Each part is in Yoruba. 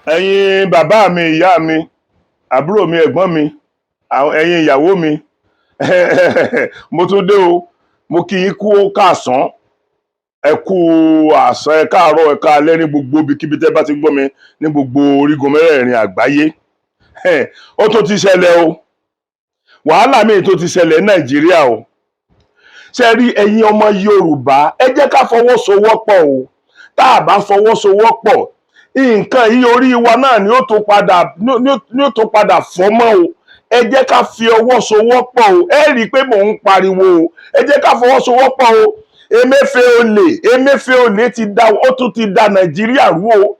ẹ̀yin bàbá mi, ìyá mi, àbúrò mi, ẹ̀gbọ́n mi, ẹ̀yin ìyàwó mi, mo tún dé o. Mo kí yín kú káàsán, ẹ kú àsán, ẹ káàárọ̀, ẹ káalẹ́ ní gbogbo ibikíbi tẹ́ bá ti gbọ́ mi ní gbogbo orígun mẹ́rẹ̀ẹ̀rin àgbáyé. Ó tó ti ṣẹlẹ̀ o, wàhálà míì tó ti ṣẹlẹ̀ ní Nàìjíríà o. Ṣé rí ẹ̀yin ọmọ Yorùbá, ẹ jẹ́ ká fọwọ́sowọ́pọ̀ o. Tá a bá fọwọ́sowọ́pọ̀, nǹkan yìí orí wa náà ni ó tó padà fọ́ mọ́ o. Ẹ jẹ́ ká fi ọwọ́ sowọ́pọ̀ o. Ẹ rí i pé mò ń pariwo o. Ẹ jẹ́ ká fọwọ́sowọ́pọ̀ o. Emefele ó tún ti da Nàìjíríà rú o.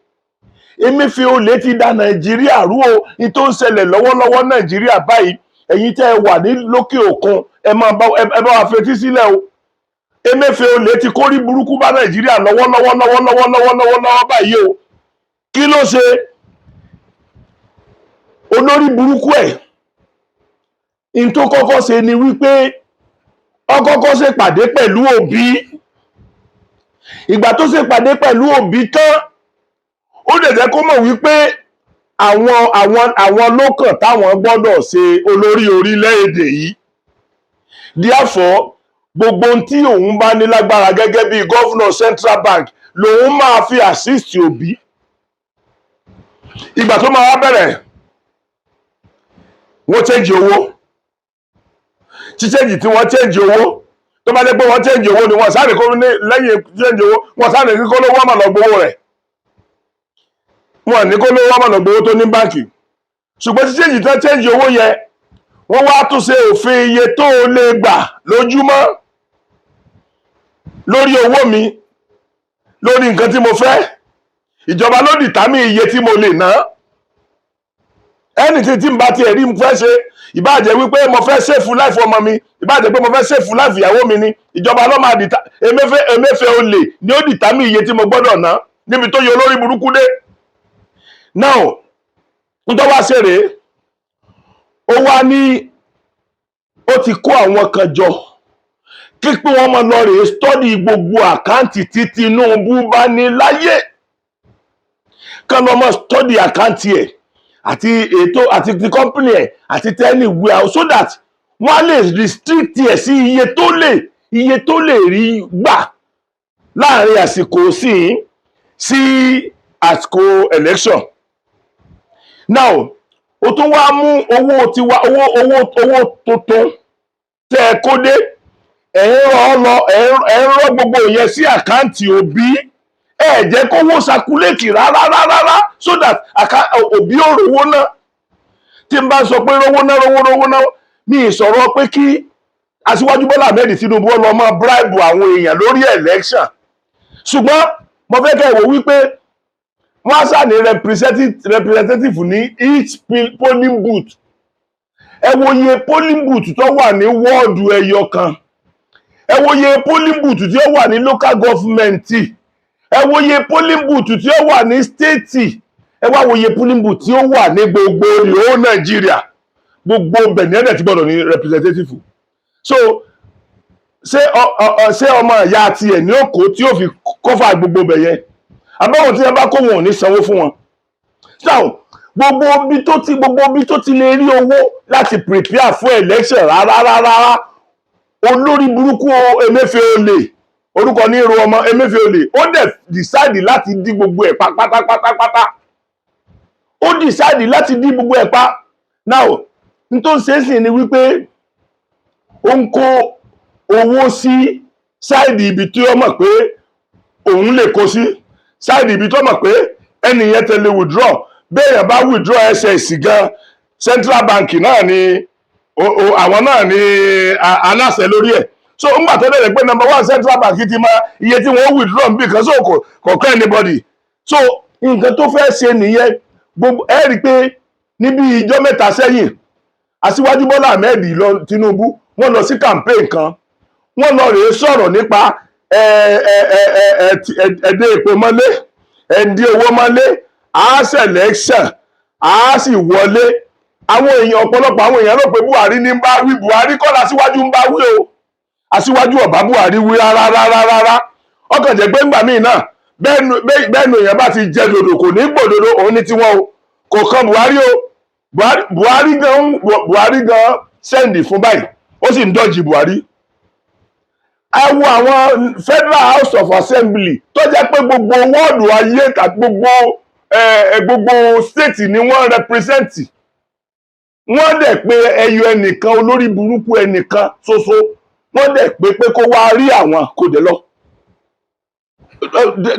Emefele ti da Nàìjíríà rú o. Ní tó ń ṣẹlẹ̀ lọ́wọ́lọ́wọ́ Nàìjíríà báyìí, ẹ̀yin tẹ́ ẹ wà ní lókè òkun, ẹ bá wa fetí sílẹ̀ o. Emefele ti kórí burúkú bá Nàìjíríà lọ́wọ́lọ́wọ́ báyìí o. Kí ló ṣe? Olórí burúkú ẹ̀, in tó kọ́kọ́ ṣe ni wípé ó kọ́kọ́ ṣèpàdé pẹ̀lú Òbí. Ìgbà tó ṣèpàdé pẹ̀lú Òbí tán, ó dẹ̀ jẹ́ kó mọ̀ wípé àwọn lókàn táwọn gbọ́dọ̀ ṣe olórí orílẹ̀-èdè yìí. Therefore, gbogbo ohun tí òun bá ní lágbára gẹ́gẹ́ bí gọ́fúnà Central Bank lòun máa fi assist Òbí. Ìgbà tó máa wá bẹ̀rẹ̀, wọ́n change owó. Change tí wọ́n change owó, tó bá dé pé wọ́n change owó ni wọ́n sáré kó ní lẹ́yìn change owó, wọ́n sáré kí kó lówó ọmọ lọ gbowó rẹ̀. Wọ́n ní kó lówó ọmọ lọ gbowó tó ní báǹkì. Ṣùgbọ́n change tán change owó yẹn, wọ́n wá tún ṣe òfin iye tó lè gbà lójúmọ́ lórí owó mi, lórí nǹkan tí mo fẹ́. Ìjọba ló dìtámì iye tí mo lè ná. Anything tí n bá tiẹ̀ rí mo fẹ́ ṣe, ìbáàjẹ́ wípé mo fẹ́ save life ọmọ mi, ìbáàjẹ́ pé mo fẹ́ save life ìyàwó mi ni, ìjọba ló máa Emefele ni ó dìtámì iye tí mo gbọ́dọ̀ ná níbi tó yẹ olórí burúkú dé. Now, n tó wá ṣe rèé, ó wá ní ó ti kó àwọn kan jọ kí pé wọ́n máa lọ rèé study gbogbo àkáǹtì tí Tinubu bá ní láyé. Kán lọ mọ́ study àkáǹtì ẹ̀ àti ètò àti ti company ẹ̀ àti tẹ́lẹ̀ wíwá, so that wọ́n á lè restrict ẹ̀ sí iye tó lè rí gbà láàrin àsìkò sí àsìkò election. Now, ó tún wá mú owó tuntun tẹ́ ẹ kó dé, ẹ̀ ń rọ́ gbogbo yẹn sí àkáǹtì Òbí. Ẹ jẹ́ kówó sakuléètì rárá, so that Òbí ò rówó náà. Tí n bá sọ pé rówó náà, mi ìsọ̀rọ̀ pé kí Aṣíwájú Bọ́lá Ahmed Tinubu lọ máa bribe àwọn èèyàn lórí election. Ṣùgbọ́n mo fẹ́ kẹ́ ẹ wò wípé wọ́n á sà ní representative ní each polling booth. Ẹ wo iye polling booth tó wà ní wọ́ọ̀dù ẹyọ kan. Ẹ wo iye polling booth tí ó wà ní local government. Ẹ wo iye polling booth tí ó wà ní state. Ẹ wá wo iye polling booth tí ó wà ní gbogbo ìlú Nàìjíríà. Gbogbo bẹ̀nẹ́dẹ̀ ti gbọ́dọ̀ ní representative. So ṣé ọmọ ìyá tiẹ̀ ní òkó tí ó fi kọ́fà gbogbo bẹ̀ yẹn? Àbáwọn tí wọ́n bá kó wọn ò ní sanwó fún wọn. So gbogbo bí tó ti lè rí owó láti prepare fún election rárá. Olórí burúkú Emefele, orúkọ ní irú ọmọ Emefele, ó dẹ̀ decide láti dí gbogbo ẹ̀ pátápátá. Ó decide láti dí gbogbo ẹ̀ pa. Now, n tó ń ṣe é sì ni wípé ó ń kó owó sí sáìdì ibi tí ó mọ̀ pé òun lè kó sí, sáìdì ibi tó mọ̀ pé ẹnìyẹn tẹ̀lé withdraw. Béèyàn bá withdraw SS gan, Central Bank náà ni àwọn náà ni aláṣẹ lórí ẹ̀. So ńgbà tó dẹ̀ pé number one Central Bank ti máa iye tí wọ́n withdraw bí kan, so kò kọ́ anybody. So nǹkan tó fẹ́ ṣe nìyẹn. Gbogbo ẹ rí i pé níbi ìjọ mẹ́ta sẹ́yìn, Aṣíwájú Bọ́lá Ahmed Tinubu wọ́n lọ sí campaign kan, wọ́n lọ rèé sọ̀rọ̀ nípa ẹ̀dẹ́ epo mọ́lé, ẹ̀dí owó mọ́lé, election, sì wọlé. Àwọn èèyàn, ọ̀pọ̀lọpọ̀ àwọn èèyàn rò pé Buhari ní ń bá wí. Buhari kọ́ l'Aṣíwájú ń bá wí o. Aṣíwájú ọ̀bá Buhari wí rárá. Ọkàn jẹ́ pé ńgbà míì náà bẹ́ẹ̀ ni èèyàn bá ti jẹ dòdò kò ní gbòdodo òun ní tiwọn o kò kan Buhari o Buhari gan sẹ́ndì fún báyìí ó sì ń dọ́jì Buhari. ẹ wo àwọn Federal House of Assembly tó jẹ́ pé gbogbo wọ́ọ̀dù ayé àti gbogbo state ni wọ́n rẹpírẹsẹ̀ntì wọ́n dẹ̀ pé ẹyọ ẹnìkan olórí burúkú ẹnìkan ṣoṣo wọ́n dẹ̀ pé kó wá rí àwọn kò dé lọ.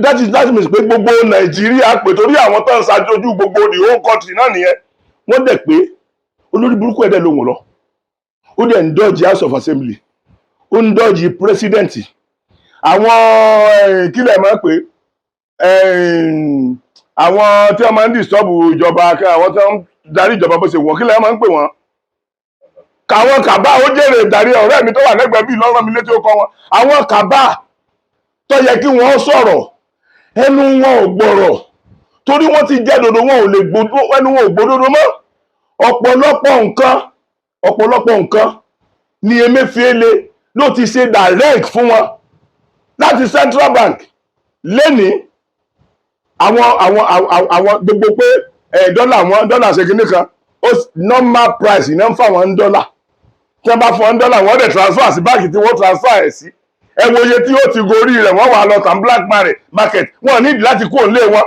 that means pé gbogbo Nàìjíríà pé torí àwọn tó ń ṣàjọjú gbogbo the whole country náà nìyẹn wọ́n dẹ̀ pé olórí burúkú ẹ̀dẹ̀ lòun lọ ó dẹ̀ ń dọ́jì House of Assembly ó ń dọ́jì president àwọn kílẹ̀ máa pé àwọn tí wọ́n máa ń disturb ìjọba àwọn tí wọ́n ń darí ìjọba bó ṣe wọ́n kílẹ̀ máa ń pè wọ́n káwọn kàbá ó jèrè ìdarí ọ̀rẹ́ mi tó wà lẹ́gbẹ̀ẹ́ bíi lọ́rọ̀ mi létí ó kọ́ wọn àwọn kàbá tó yẹ kí wọ́n sọ̀rọ̀ ẹnu wọn ò gbọ̀rọ̀ torí wọ́n ti jẹ́ dodo wọn ò lè gbódó ẹnu wọn ò gbódódó mọ́ ọ̀pọ̀lọpọ̀ nǹkan ni Emefele ló ti ṣe direct fún wọn láti Central Bank lẹ́ni àwọn gbogbo pé dọ́là ṣe kìíní kan normal price iná ń fà wọ́n $1 tí wọ́n bá fún $1 wọ́n dẹ̀ transfer sí báńkì tí wọ́n transfer ẹ̀ sí ẹ wo iye tí ó ti gorí rẹ̀ wọ́n wà lọ tàn black market wọ́n nídìí láti kó lé wọn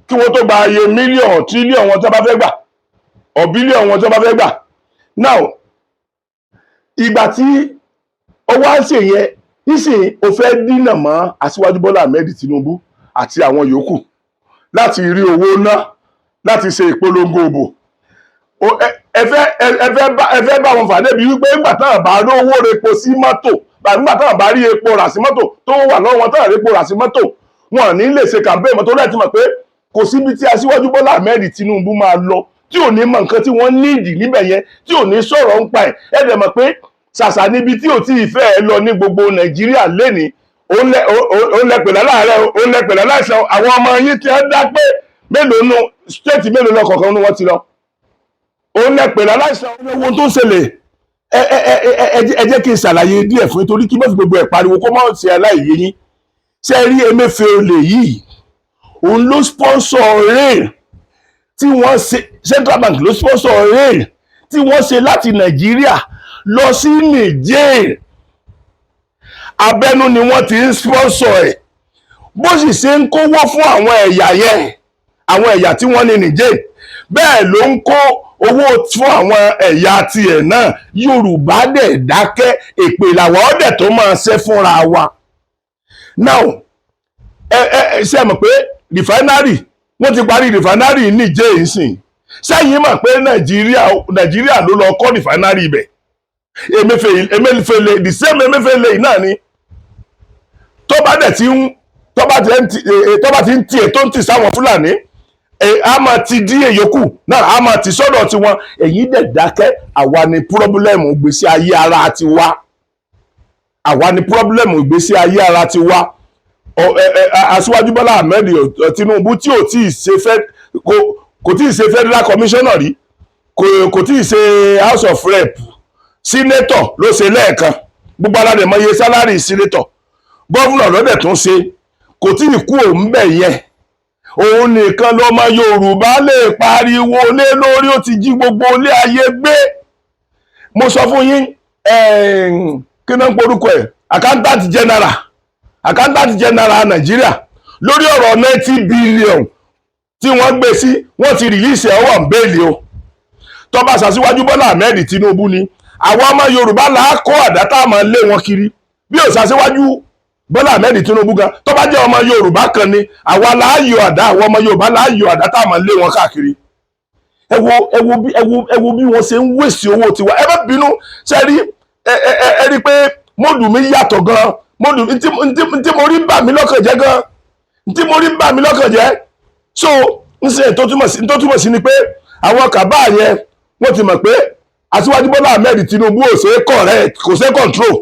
kí wọ́n tó gba iye mílíọ̀nù tírílíọ̀nù wọn tí wọ́n bá fẹ́ gbà ọ̀ bílíọ̀nù wọn tí wọ́n bá fẹ́ gbà. Now ìgbà tí ó wá ń ṣe yẹn nísìnyí ó fẹ́ dínà mọ́ Aṣíwájú Bọ́lá Ahmed Tinubu àti àwọn yòókù láti rí owó ná láti ṣe ìpolongo òbò ẹ fẹ́ bá wọn fà débi wípé nígbà táwọn bá rí owó repo sí mọ́tò nígbà táwọn bá rí epo rà sí mọ́tò tó wà lọ́wọ́ wọn táwọn rí epo rà sí mọ́tò wọn ní lè ṣe campaign mọ́tò rẹ̀ ti mọ̀ pé kò síbi tí Aṣíwájú Bọ́lá Ahmed Tinubu máa lọ tí ò ní mọ nǹkan tí wọ́n nídìí níbẹ̀ yẹn tí ò ní sọ̀rọ̀ ń pa ẹ̀ dẹ̀ mọ̀ pé ṣàṣà níbi tí ò tí ì fẹ́ ẹ lọ ní gbogbo Nàìjíríà lénìí òun lẹ pèlè láàárẹ̀ òun lẹ pèlè láìsàn àwọn ọmọ yín tí wọ́n dá pé mélòó nu stéètì mélòó lọ kọ̀ọ̀kan nu wọ́n ti lọ òun lẹ pèlè láìsàn ohun tó ń ṣẹlẹ̀ ẹ jẹ́ kí n ṣàlàyé díẹ̀ fún yín torí kí n má fi gbogbo ẹ̀ pariwo kó má ṣe aláìyé yín ṣe rí Emefele yìí òun ló sponsor rail tí wọ́n ṣe Central Bank ló sponsor rail tí wọ́n ṣe láti Nàìjíríà lọ sí Niger abẹ́nú ni wọ́n ti ń sponsor ẹ̀ bó sì ṣe ń kówó fún àwọn ẹ̀yà yẹn àwọn ẹ̀yà tí wọ́n ní Niger bẹ́ẹ̀ ló ń kó owó fún àwọn ẹ̀yà tiẹ̀ náà Yorùbá dẹ̀ dákẹ́ èpè làwọn ọ̀dẹ̀ tó máa ṣe fúnra wa. Now ṣe mọ̀ pé rìfánárì wọ́n ti parí rìfánárì Niger ìsìn sẹ́yìn mọ̀ pé Nàìjíríà ló lọ kọ́ rìfánárì ibẹ̀ Emefele the same Emefele náà ni tó bá ti ń tiẹ̀ tó ń tì sáwọn Fúlàní a máa ti dí èyókù náà a máa ti sọ́dọ̀ tiwọn èyí dẹ̀ dákẹ́ àwa ni pírọ́bùlẹ́mù ìgbésí ayé ara tiwa àwa ni pírọ́bùlẹ́mù ìgbésí ayé ara tiwa Aṣíwájú Bọ́lá Ahmed Tinubu tí ò tí ì ṣe kò tí ì ṣe federal commissioner rí kò tí ì ṣe House of Rep senator ló ṣe lẹ́ẹ̀kan gbogbo aládé mọ iye sálárì senator gọ́vùnà lọ́dẹ̀ tún ṣe kò tí ì kú òun bẹ̀ yẹn òun nìkan lọ́mọ Yorùbá lè pariwo lé lórí ó ti jí gbogbo ilé ayé gbé mo sọ fún yín kí náà ń porúkọ ẹ̀ accountant general Nàìjíríà lórí ọ̀rọ̀ 90 billion tí wọ́n gbé sí wọ́n ti rìlíìsì ọwọ́ bẹ́ẹ̀lì o tó bá ṣàṣíwájú Bọ́lá Ahmed Tinubu ni àwọn ọmọ Yorùbá là á kó àdá tá a máa lé wọn kiri bí ò ṣàṣíwájú Bọ́lá Ahmed Tinubu gan tó bá jẹ́ ọmọ Yorùbá kan ni àwa là á yọ àdá àwọn ọmọ Yorùbá là á yọ àdá tá a máa lé wọn káàkiri ẹ wo bí wọ́n ṣe ń wèsì owó tiwa ẹ má bínú ṣe rí ẹ rí pé mọ́dù mi yàtọ̀ gan mọ́dù ntí mo rí bà mí lọ́kàn jẹ́ gan ntí mo rí bà mí lọ́kàn jẹ́ so ń ṣe tó túmọ̀ sí ni pé àwọn kàbá yẹn wọ́n ti mọ̀ pé Aṣíwájú Bọ́lá Ahmed Tinubu ò ṣe é correct kò ṣe é control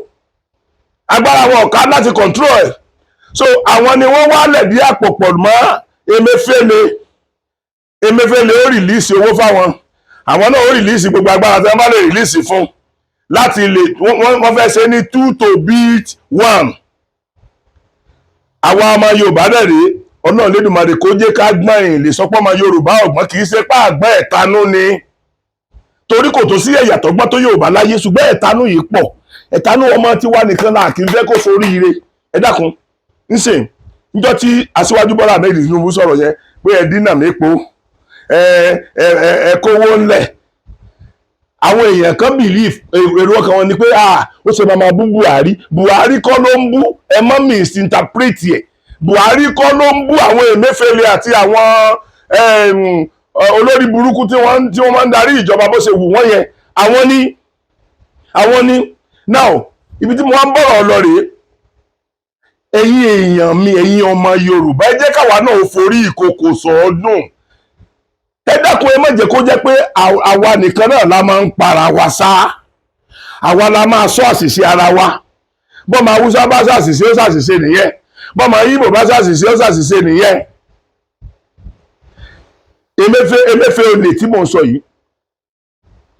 agbára wọn ọ̀ká láti control ẹ̀ so àwọn ni wọ́n wá lẹ̀dí àpò pọ̀ mọ́ Emefele ó rìlíìsì owó fáwọn àwọn náà ó rìlíìsì gbogbo agbára tí wọ́n bá lè rìlíìsì fún láti lè wọ́n fẹ́ ṣe ní 2 to beat 1 àwọn ọmọ Yorùbá dẹ̀ rèé Ọlọ́run Lédùmarè kó jẹ́ ká gbọ́n yìí lè sọ pé ọmọ Yorùbá ọ̀gbọ́n kì í ṣe pé àgbọ́n ẹ̀tanú ni torí kò tó sí ẹ̀yà tó gbọ́n tó Yorùbá láyé ṣùgbọ́n ẹ̀tanú yìí pọ̀ ẹ̀tanú ọmọ tiwa nìkan náà kì í fẹ́ kó soríire ẹ dákun ńsìn níjọ́ tí Aṣíwájú Bọ́lá Ahmed Tinubu sọ̀rọ̀ yẹn pé ẹ dínà mépo ẹ kówó ńlẹ̀ àwọn èèyàn kan believe èrò ọkàn wọn ni pé ó ṣe máa bú Buhari kọ́ ló ń bú ẹ má misinterpret ẹ̀ Buhari kọ́ ló ń bú àwọn Emefele àti àwọn olórí burúkú tí wọ́n máa ń darí ìjọba bó ṣe wù wọ́n yẹn àwọn ni now ibi tí mo wá ń bọ̀rọ̀ lọ rèé ẹ̀yin èèyàn mi ẹ̀yin ọmọ Yorùbá ẹ jẹ́ káwa náà forí ìkòkò sọ́ọ́dún ẹ dákun ẹ má jẹ́ kó jẹ́ pé àwa nìkan náà la máa ń para wa sá àwa la máa sọ àṣìṣe ara wa bọ́mọ Haúsá bá ṣàṣìṣe ó ṣàṣìṣe nìyẹn bọ́mọ Ìgbò bá ṣàṣìṣe ó ṣàṣìṣe nìyẹn Emefele tí mò ń sọ yìí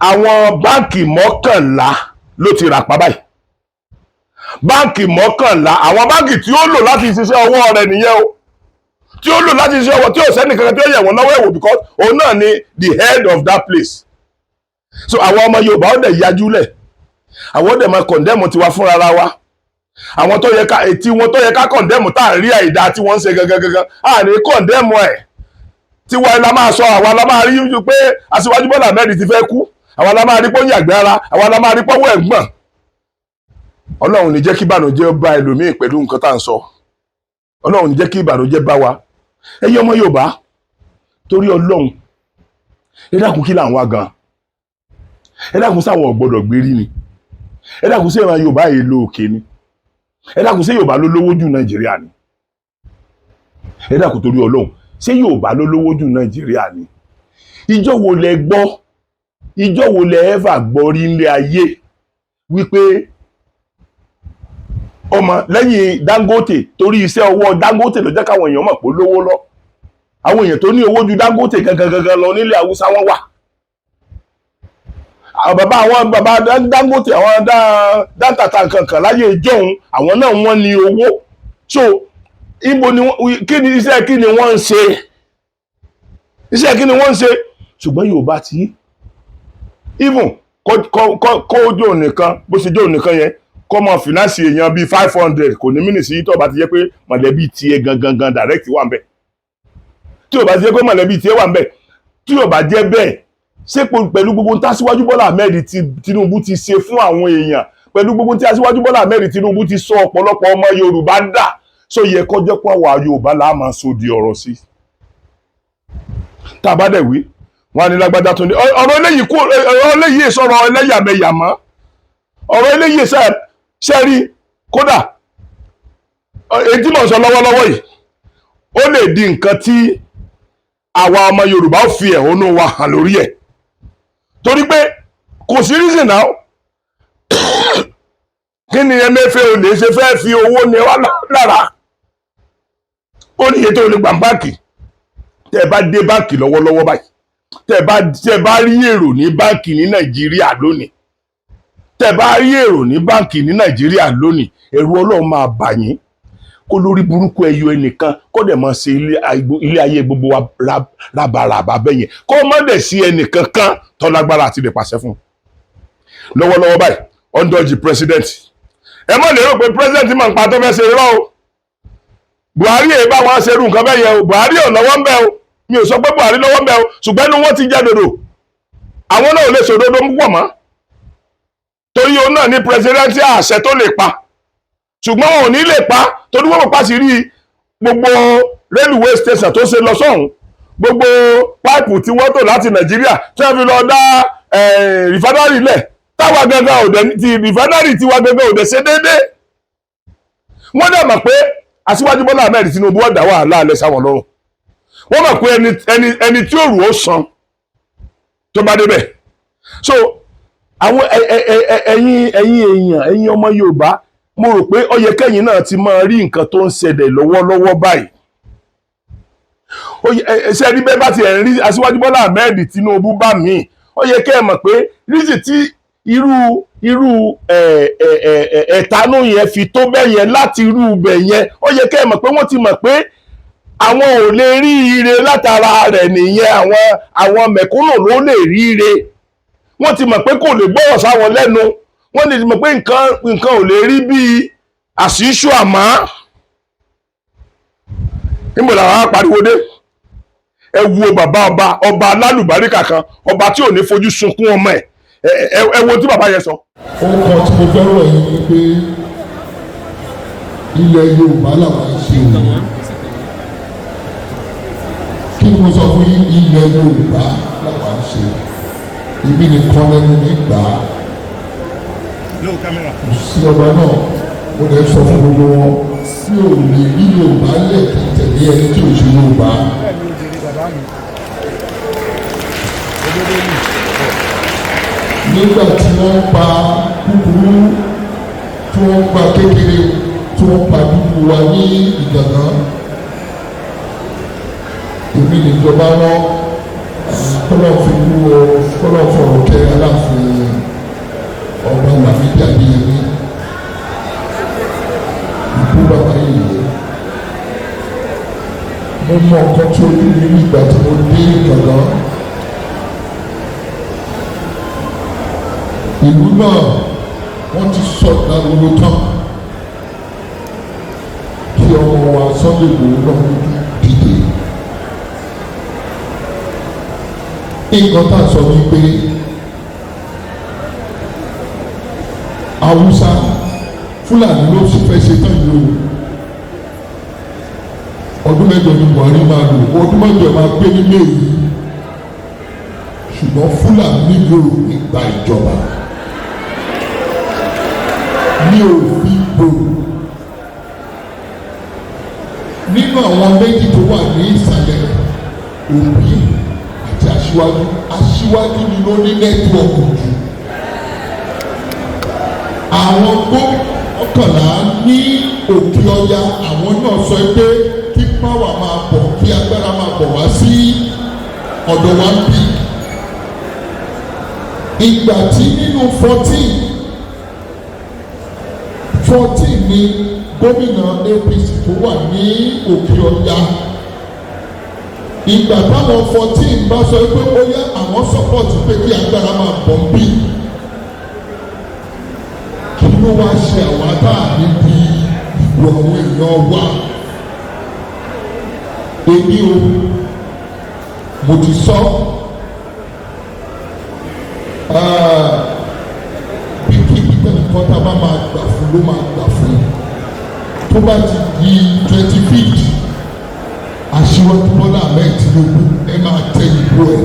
àwọn báǹkì mọ́kànlá ló ti rà pa báyìí báǹkì mọ́kànlá àwọn báǹkì tí ó lò láti ṣiṣẹ́ ọwọ́ rẹ̀ nìyẹn o tí ó lò láti ṣiṣẹ́ ọwọ́ tí ò sẹ́ni kankan tí ó yẹ̀ wọ́n lọ́wọ́ ẹ̀wò because òun náà ni the head of that place so àwọn ọmọ Yorùbá ó dẹ̀ yájú lẹ̀ àwọn ó dẹ̀ máa kọ̀ndẹ́mù tiwa fúnra wa àwọn tó yẹ ká etí wọn tó yẹ ká kọ̀ndẹ́mù tá à ń rí àìdá tí wọ́n ń ṣe gangan à ní kọ̀ndẹ́mù ẹ̀ tiwa la máa sọ àwa la máa rí pé Aṣíwájú Bọ́lá Ahmed ti fẹ́ kú àwa la máa rí pé ó yàgbẹ́ ara àwa la máa rí pọ́wọ́ ẹ̀gbọ́n Ọlọ́run ní jẹ́ kí ìbànújẹ́ bá ẹlòmíì pẹ̀lú nǹkan tá à ń sọ Ọlọ́run ní jẹ́ kí ìbànújẹ́ bá wa ẹ̀yin ọmọ Yorùbá torí Ọlọ́run ẹ dákun kí là ń wá gan ẹ dákun sáwọn ọ̀gbọ́dọ̀ gbérí ni ẹ dákun sí ìran Yorùbá yìí ló òkè ni ẹ dákun sí Yorùbá ló lówó jù Nàìjíríà ni ẹ dákun torí Ọlọ́run ṣé Yorùbá ló lówó jù Nàìjíríà ni ìjọ wo lẹ gbọ́ ìjọ wo lẹ ẹ́fà gbọ́ rí nílé ayé wípé ọmọ lẹ́yìn Dangote torí iṣẹ́ ọwọ́ Dangote ló jẹ́ káwọn èèyàn mọ̀ pé lówó lọ àwọn èèyàn tó ní owó ju Dangote gangan lọ nílẹ̀ Haúsá wọn wà bàbá Dangote àwọn dáńtàtà kankan láyé ìjọhun àwọn náà wọ́n ní owó so ibo ni kí ni iṣẹ́ kí ni wọ́n ń ṣe iṣẹ́ kí ni wọ́n ń ṣe ṣùgbọ́n Yorùbá tí even kó jò nìkan bó ṣe jò nìkan yẹn kọ́ mọ fìnánsì èèyàn bíi 500 kò ní mínísì yìí tó bá ti jẹ́ pé mọ̀lẹ́bí tiẹ̀ gangan direct wà ń bẹ̀ tí ò bá ti jẹ́ pé mọ̀lẹ́bí tiẹ̀ wà ń bẹ̀ tí ò bá jẹ́ bẹ́ẹ̀ ṣé pẹ̀lú gbogbo tí Aṣíwájú Bọ́lá Ahmed Tinubu ti ṣe fún àwọn èèyàn pẹ̀lú gbogbo tí Aṣíwájú Bọ́lá Ahmed Tinubu ti sọ ọ̀pọ̀lọpọ̀ ọmọ Yorùbá dà so yẹ kó jẹ́ pé àwa Yorùbá là máa so di ọ̀rọ̀ sí tá a bá dẹ̀ wí wọn ni lágbájá tó ní ọ̀rọ̀ eléyìí sọ̀rọ̀ ẹlẹ́yàmẹ̀yà mọ́ ọ̀rọ̀ eléyìí sẹ́rí kódà èyí tí mò ń sọ lọ́wọ́lọ́wọ́ yìí ó lè di nǹkan tí àwa ọmọ Yorùbá ó fi ẹ̀hónú wa hàn lórí ẹ̀ torí pé kò sí reason náà kí ni Emefele lè ṣe fẹ́ fi owó ní wa lára ó ní iye tó lè gbà báǹkì tẹ́ ẹ bá dé báǹkì lọ́wọ́lọ́wọ́ báyìí tẹ́ ẹ bá rí èrò ní báǹkì ní Nàìjíríà lónìí tẹ́ ẹ bá rí èrò ní báǹkì ní Nàìjíríà lónìí ẹ̀rù Ọlọ́run máa bà yín kó lórí burúkú ẹyọ ẹnìkan kó dẹ̀ máa ṣe ilé ayé gbogbo wa rabaraba bẹ́yẹn kó má dẹ̀ sí ẹnìkan kan tó lágbára àti lè pàṣẹ fún lọ́wọ́lọ́wọ́ báyìí ọ̀ndọ́jì president ẹ má lérò pé president máa ń pa tó fẹ́ ṣe irọ́ o Buhari èyí bá wọn ṣerú nǹkan bẹ́ẹ̀ yẹn o Buhari ò lọ́wọ́ ń bẹ́ o mi ò sọ pé Buhari lọ́wọ́ ń bẹ́ o ṣùgbọ́n inú wọn ti jẹ́ dodo àwọn náà ò lè ṣòdodo púpọ̀ mọ́ torí òun náà ní presidential àṣẹ tó lè pa ṣùgbọ́n wọn ò ní lè pa torí wọ́n pa sí rí gbogbo railway station tó ṣe lọ sọ́hún gbogbo páìpù tí wọ́n tò láti Nàìjíríà tí wọ́n fi lọ dá rìfánárì lẹ̀ táwa gangan òde ti rìfánárì tiwa gangan òde ṣe déédéé wọ́n dẹ̀ mọ̀ pé Aṣíwájú Bọ́lá Ahmed Tinubu ọ̀dà wàhálà alẹ́ sáwọn lọ́rùn wọ́n mọ̀ pé ẹni tí òrù ó san tó bá débẹ̀ so àwọn ẹ̀yin ọmọ Yorùbá mo rò pé ó yẹ kẹ́yìn náà ti máa rí nǹkan tó ń ṣẹlẹ̀ lọ́wọ́lọ́wọ́ báyìí ṣe rí bẹ́ẹ̀ bá ti ẹ̀ ń rí Aṣíwájú Bọ́lá Ahmed Tinubu bá mi ó yẹ kẹ́ ẹ mọ̀ pé rísì tí irú ẹ̀tanú yẹn fi tó bẹ́ẹ̀ yẹn láti irú ibẹ̀ yẹn ó yẹ kẹ́ ẹ mọ̀ pé wọ́n ti mọ̀ pé àwọn ò lè rí ire látara rẹ̀ nìyẹn, àwọn mẹ̀kúnnù ló lè rí ire. Wọ́n ti mọ̀ pé kò lè gbọ́rọ̀ sáwọn lẹ́nu, wọ́n ti mọ̀ pé nǹkan ò lè rí bíi àṣìṣù àmọ́. Níbo làwọn á pariwo dé? Ẹ wo bàbá ọba alálùbáríkà kan, ọba tí ò ní fojú sunkún ọmọ ẹ̀. Ẹ wo tí bàbá yẹn sọ. Ohun kan tí mo fẹ́ rọ̀ yín ni pé ilẹ̀ Yorùbá làwọn ń ṣe òun. Kí ni mo sọ fún yín? Ilẹ̀ Yorùbá làwọn ń ṣe. Ibi nìkan lẹ́nu mi gbà á. Sí ọba náà, mo lè sọ fún gbogbo wọn, tí ò lè rí Yorùbá lẹ̀ kí tẹ̀lé ẹni tí ò ṣe Yorùbá. Nígbà tí wọ́n ń pa kúkúrú, tí wọ́n ń pa kékeré, tí wọ́n ń pa dúdú wa ní Ìgàngán, èmi níjọba wọn kọ́lọ́ fi wú ọ kọ́lọ́ fọ̀rọ̀ kẹ́ Aláàfin ọba Lámídì Adéyẹmí ìkú bàbá yìí. Mo mọ nǹkan tí ojú mi nígbà tí mo dé Ìgàngán. Ìlú náà wọ́n ti sọ ìdánwò tán kí ọmọ wa Sunday Igboho náà dìde. Nǹkan tá a sọ ni pé Haúsá Fúlàní ló sì fẹ́ ṣe tán yìí o. Ọdún mẹ́jọ ni Buhari máa lò, ọdún mẹ́jọ máa gbé nílé yìí, ṣùgbọ́n Fúlàní yóò gba ìjọba ní òfin bò. Nínú àwọn méjì tó wà ní ìsàlẹ̀, Òbí àti Aṣíwájú ni ló ní nẹ́tíwọ̀kì jù. Àwọn gbọ́kànlá ní Òkè Ọya, àwọn náà sọ pé kí páwà máa bọ̀, kí agbára máa bọ̀ wá sí ọ̀dọ̀ wa ń bì. Ìgbà tí nínú 14 ni gómìnà APC tó wà ní Òkè Ọya. Ìgbà táwọn 14 bá sọ pé ó yá àwọn sọ́pọ̀tì pé kí agbára máa bọ̀ ń bì, kí ló wá ṣe àwọn adáàbí bí ìbò àwọn èèyàn wà? Èmi o, mo ti sọ bí kíbi tẹ́lẹ̀ kan tá a bá máa gbà fún ló máa gbà fún. Tó bá ti di 25th, Aṣíwájú Bọ́lá Ahmed Tinubu ẹ máa tẹ ìbò ẹ̀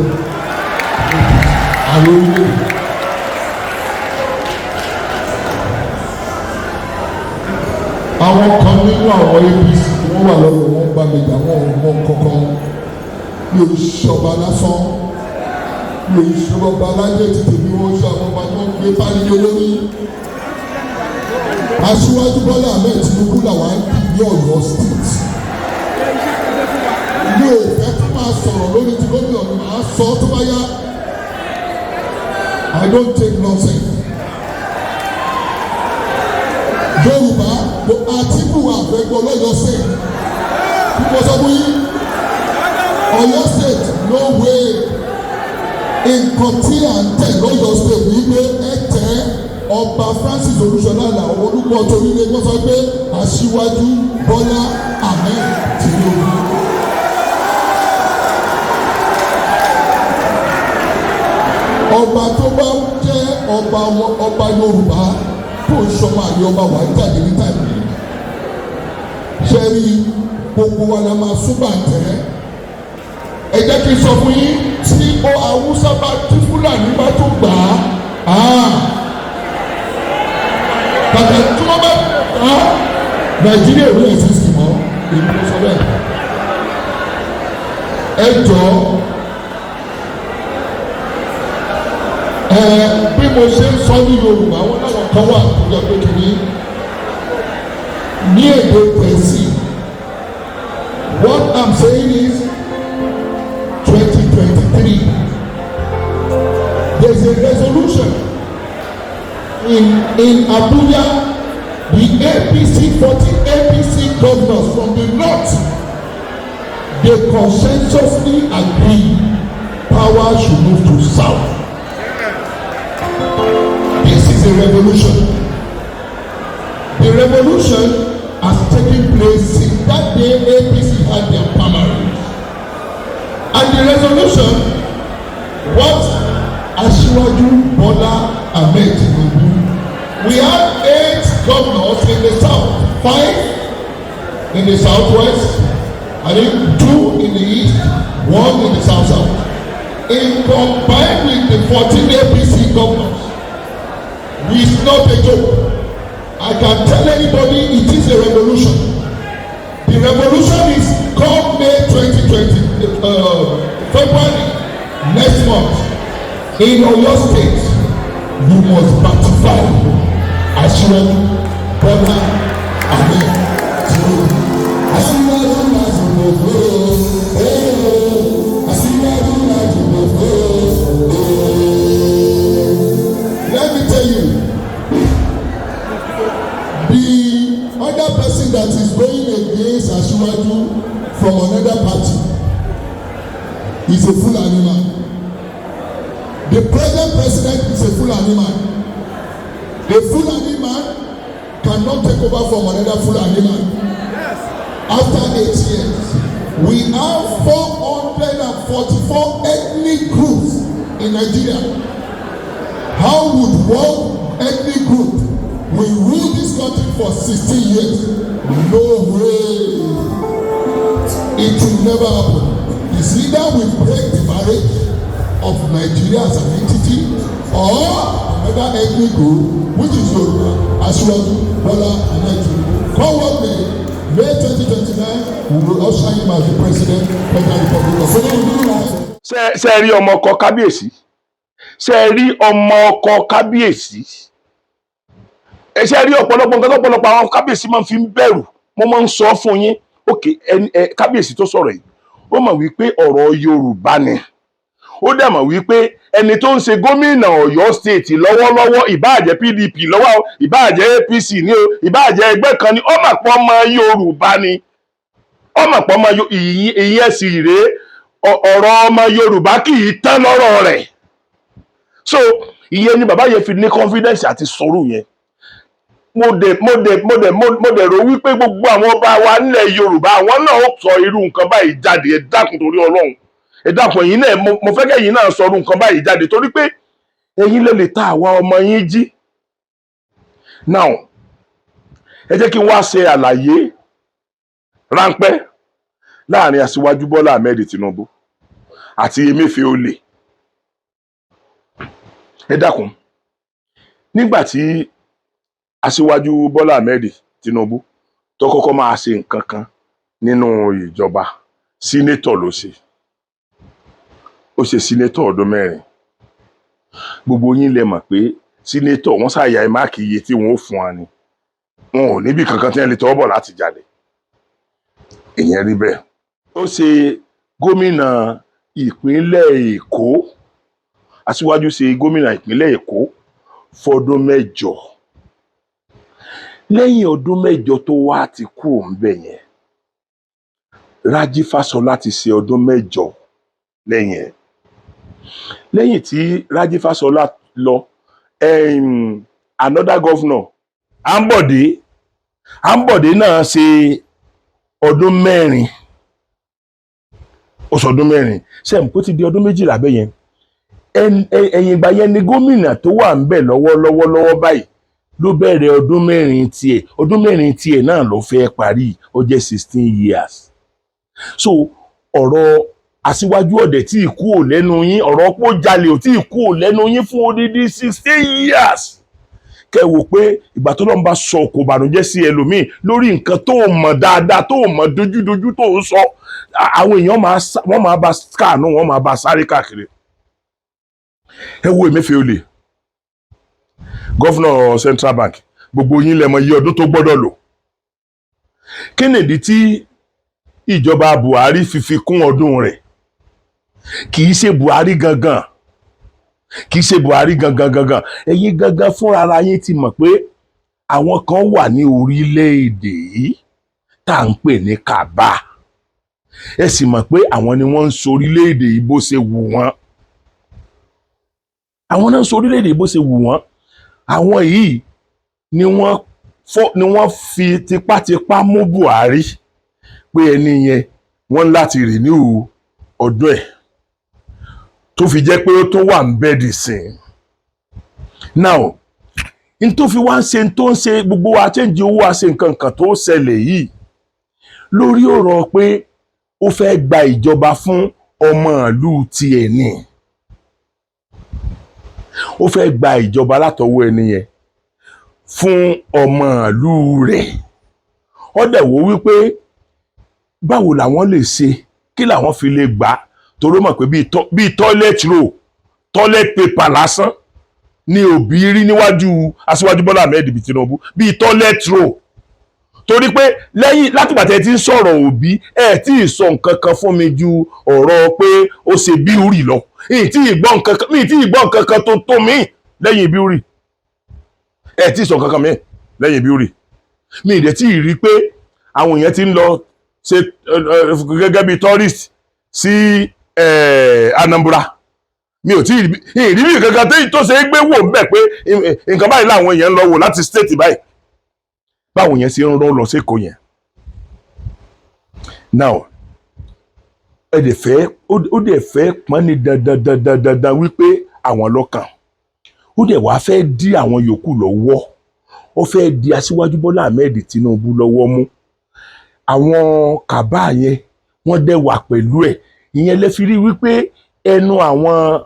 àwọn orílẹ̀-èdè. Àwọn kan nínú àwọn APC wọ́n wà lọ́wọ́ wọn bá mi jà wọ́n mọ kankan. Mi ò ṣọba lásán, mi ò ṣọba alájẹ títí bí wọ́n ṣe àwọn ọba tó ń gbé pálílé lórí. Aṣíwájú Bọ́lá Ahmed Tinubu làwọn ń bí ní Ọ̀yọ́ state. Mi ò fẹ́ kí máa sọ̀rọ̀ lórí ti gómìnà ni màá sọ tó bá yá. I don't take nonsense. Yorùbá Àtíkù àfẹ́gbọ́ lọ́yọ́ state. Mo sọ fún yín, Ọ̀yọ́ state no way. Nǹkan tí à ń tẹ̀ lọ́yọ́ state wípé ẹ tẹ́ ọba Francis Olúṣọlá Àlàó Olúgbọ́n torí lè gbọ́ sọ pé Aṣíwájú Bọ́lá Ahmed Tinubu. Ọba tó bá jẹ́ ọba Yorùbá tó ń sọmọ àlè ọba wà jáde ní tàbí ṣe rí gbogbo wa la máa súbà tẹ́. Ẹ jẹ́ kí n sọ fún yín, tí Haúsá bá tí Fúlàní bá tó gbà á, bàtà tí wọ́n bá Nàìjíríà ò ní ẹ̀sìn mọ́, èmi ló sọ bẹ́ẹ̀. Ẹ jọ̀ọ́. Bí mo ṣe ń sọ ní Yorùbá, wọn láwọn kan wà tó yẹ pé kìíní ní èdè Gẹ̀ẹ́sì. What I'm saying is 2023 there is a resolution in Abuja. The APC 40 APC governors from the north they consensuously agree power should move to south. This is a revolution. The revolution has taken place since that day APC had their primaries. And the resolution, what Asiwaju Bola Ahmed Tinubu, we have 8 governors in the south, 5 in the southwest, I think 2 in the east, 1 in the south-south. In combined with the 14 APC governors, it's not a joke. I can tell anybody it is a revolution. The revolution is come May 2020, February next month. In Oyo State, you must ratify Asiwaju Bola Ahmed Tinubu. Asiwaju Lajumogo, Asiwaju Lajumogo. Let me tell you, the other person that is going against Asiwaju from another party is a Fulani man. The present president is a Fulani man. A Fulani man cannot take over from another Fulani man. After 8 years, we have 444 ethnic groups in Nigeria. How would one ethnic group will rule this country for 16 years? No way. It will never happen. It's either we break the marriage of Nigeria as an entity or another ethnic group, which is Yoruba, Asiwaju Bola Ahmed Tinubu. Come what may, May 2029, we will usher him as the president of the Republic of Nigeria. ṣe rí ọmọ ọkọ kábíyèsí, ṣe rí ọmọ ọkọ kábíyèsí, ṣe rí ọ̀pọ̀lọpọ̀ nǹkan lọ́pọ̀lọpọ̀ àwọn kábíyèsí máa ń fi bẹ̀rù. Mo máa ń sọ fún yín, òkè kábíyèsí tó sọ̀rọ̀ yìí ó mọ̀ wípé ọ̀rọ̀ Yorùbá ni. Ó dẹ̀ mọ̀ wípé ẹni tó ń ṣe gómìnà Ọ̀yọ́ state lọ́wọ́lọ́wọ́, ìbáàjẹ́ PDP lọ́wọ́, ìbáàjẹ́ APC ní o, ìbáàjẹ́ ẹgbẹ́ kan ni, ó mọ̀ pé ọmọ Yorùbá ni. Ó mọ̀ pé ọmọ ìyẹn sì rèé, ọ̀rọ̀ ọmọ Yorùbá kì í tán lọ́rọ̀ rẹ̀. So ìyẹn ni bàbá yẹn fi ní confidence àti sọ̀rọ̀ yẹn. Mo dẹ̀ rò wípé gbogbo àwọn ọba wa nílẹ̀ Yorùbá àwọn náà ó sọ irú nǹkan báyìí jáde. Ẹ dákun torí Ọlọ́run, ẹ dákun ẹ̀yin náà, mo fẹ́ kẹ́yin náà sọ irú nǹkan báyìí jáde torí pé ẹ̀yin lè ta àwa ọmọ yín jí. Now ẹ jẹ́ kí n wá ṣe àlàyé ráńpẹ́ láàrin Aṣíwájú Bọ́lá Ahmed Tinubu àti Emefele. Ẹ dákun, nígbà tí Aṣíwájú Bọ́lá Ahmed Tinubu tó kọ́kọ́ máa ṣe nǹkan kan nínú ìjọba, sínétọ̀ ló ṣe. Ó ṣe sínétọ̀ ọdún 4. Gbogbo yín lẹ mọ̀ pé sínétọ̀ wọ́n ṣàyà máàkì iye tí wọ́n ó fún wa ni. Wọn ò níbi kankan tí wọ́n lè tọwọ́ bọ̀ láti jalè. Ìyẹn rí bẹ́ẹ̀. Ó ṣe gómìnà ìpínlẹ̀ Èkó. Aṣíwájú ṣe gómìnà ìpínlẹ̀ Èkó fọdún 8. Lẹ́yìn ọdún 8 tó wá ti kú ńbẹ̀ yẹn, Rájí Fáṣọlá ti ṣe ọdún 8 lẹ́yìn ẹ̀. Lẹ́yìn tí Rájí Fáṣọlá lọ, another governor, Ambode náà ṣe ọdún 4. Ó sọ ọdún 4. Ṣé kó ti di ọdún 12 bẹ́ẹ̀ yẹn. Ẹ̀yìn ìgbà yẹn ni gómìnà tó wà ńbẹ̀ lọ́wọ́ báyìí ló bẹ̀rẹ̀ ọdún 4 tiẹ̀. Ọdún 4 tiẹ̀ náà ló fẹ́ parí, ó jẹ́ 16 years. So ọ̀rọ̀ Aṣíwájú ọ̀dẹ̀ tí ìkú ò lẹ́nu yín, ọ̀rọ̀ pó jalè ò tí ìkú ò lẹ́nu yín fún odidi 16 years. Kẹ́ wò pé ìgbà tó lọ́n bá sọ kò bànújẹ́ sí ẹlòmíì lórí nǹkan tó mọ̀ dáadáa, tó mọ̀ dojúdojú tó ń sọ, àwọn èèyàn wọ́n máa bá kàánú, wọ́n máa bá sáré káàkiri. Ẹ wo Emefele, gọ́fúnà Central Bank, gbogbo yín lẹ mọ̀ iye ọdún tó gbọ́dọ̀ lò. Kí nìdí tí ìjọba Buhari fi kún ọdún rẹ̀? Kì í ṣe Buhari gangan, ẹ̀yin gangan fúnra ara yín ti mọ̀ pé àwọn kan wà ní orílẹ̀-èdè yìí tá à ń pè ní Kàbá. ẹ sì mọ̀ pé àwọn ni wọ́n ń sọ orílẹ̀-èdè yìí bó ṣe wù wọ́n àwọn náà ń sọ orílẹ̀-èdè yìí bó ṣe wù wọ́n àwọn yìí ni wọ́n fi tipátipá mú Buhari pé ẹni yẹn wọ́n láti renew ọdún ẹ̀ tó fi jẹ́ pé ó tó wà ń bẹ́ẹ̀dì sìn. Now n tó fi wá ń ṣe tó ń ṣe gbogbo wa change owó wa ṣe nǹkan kan tó ṣẹlẹ̀ yìí lórí ọ̀rọ̀ pé ó fẹ́ gba ìjọba fún ọmọ ìlú tiẹ̀ ni ó fẹ́ gba ìjọba látọwọ́ ẹni yẹn fún ọmọ ìlú rẹ̀ ó dẹ̀ wò wípé báwo làwọn lè ṣe kí làwọn fi lè gbà torí mọ̀ pé bíi toilet roll toilet paper lásán ni Òbí rí níwájú Aṣíwájú Bọ́lá Ahmed Tinubu bíi toilet roll torí pé lẹ́yìn látìgbà tẹ́ ti ń sọ̀rọ̀ Òbí ẹ̀ tí ì sọ nǹkan kan fún mi ju ọ̀rọ̀ pé ó ṣe bíúrì lọ mi tí ì gbọ́ nǹkan kan tó tó mi lẹ́yìn bíúrì ẹ̀ tí ì sọ nǹkan kan mi lẹ́yìn bíúrì mi ì dẹ̀ tí ì rí pé àwọn èèyàn ti ń lọ ṣe gẹ́gẹ́ bíi tourist sí Anambra mi ò tí ì rí bí kankan tó ṣe é gbé wò ń bẹ̀ pé nǹkan báyìí làwọn èèyàn ń lọ wò láti state báyìí báwo yẹn ṣe ń rán lọ sékòó yẹn. Now ó dẹ̀ fẹ́ pọ́n ní dandan wípé àwọn lọ́kàn ó dẹ̀ wá fẹ́ dí àwọn yòókù lọ́wọ́ ó fẹ́ di Aṣíwájú Bọ́lá Ahmed Tinubu lọ́wọ́ mú àwọn kàbá yẹn wọ́n dẹ̀ wà pẹ̀lú ẹ̀ ìyẹn lè fi rí wípé ẹnu àwọn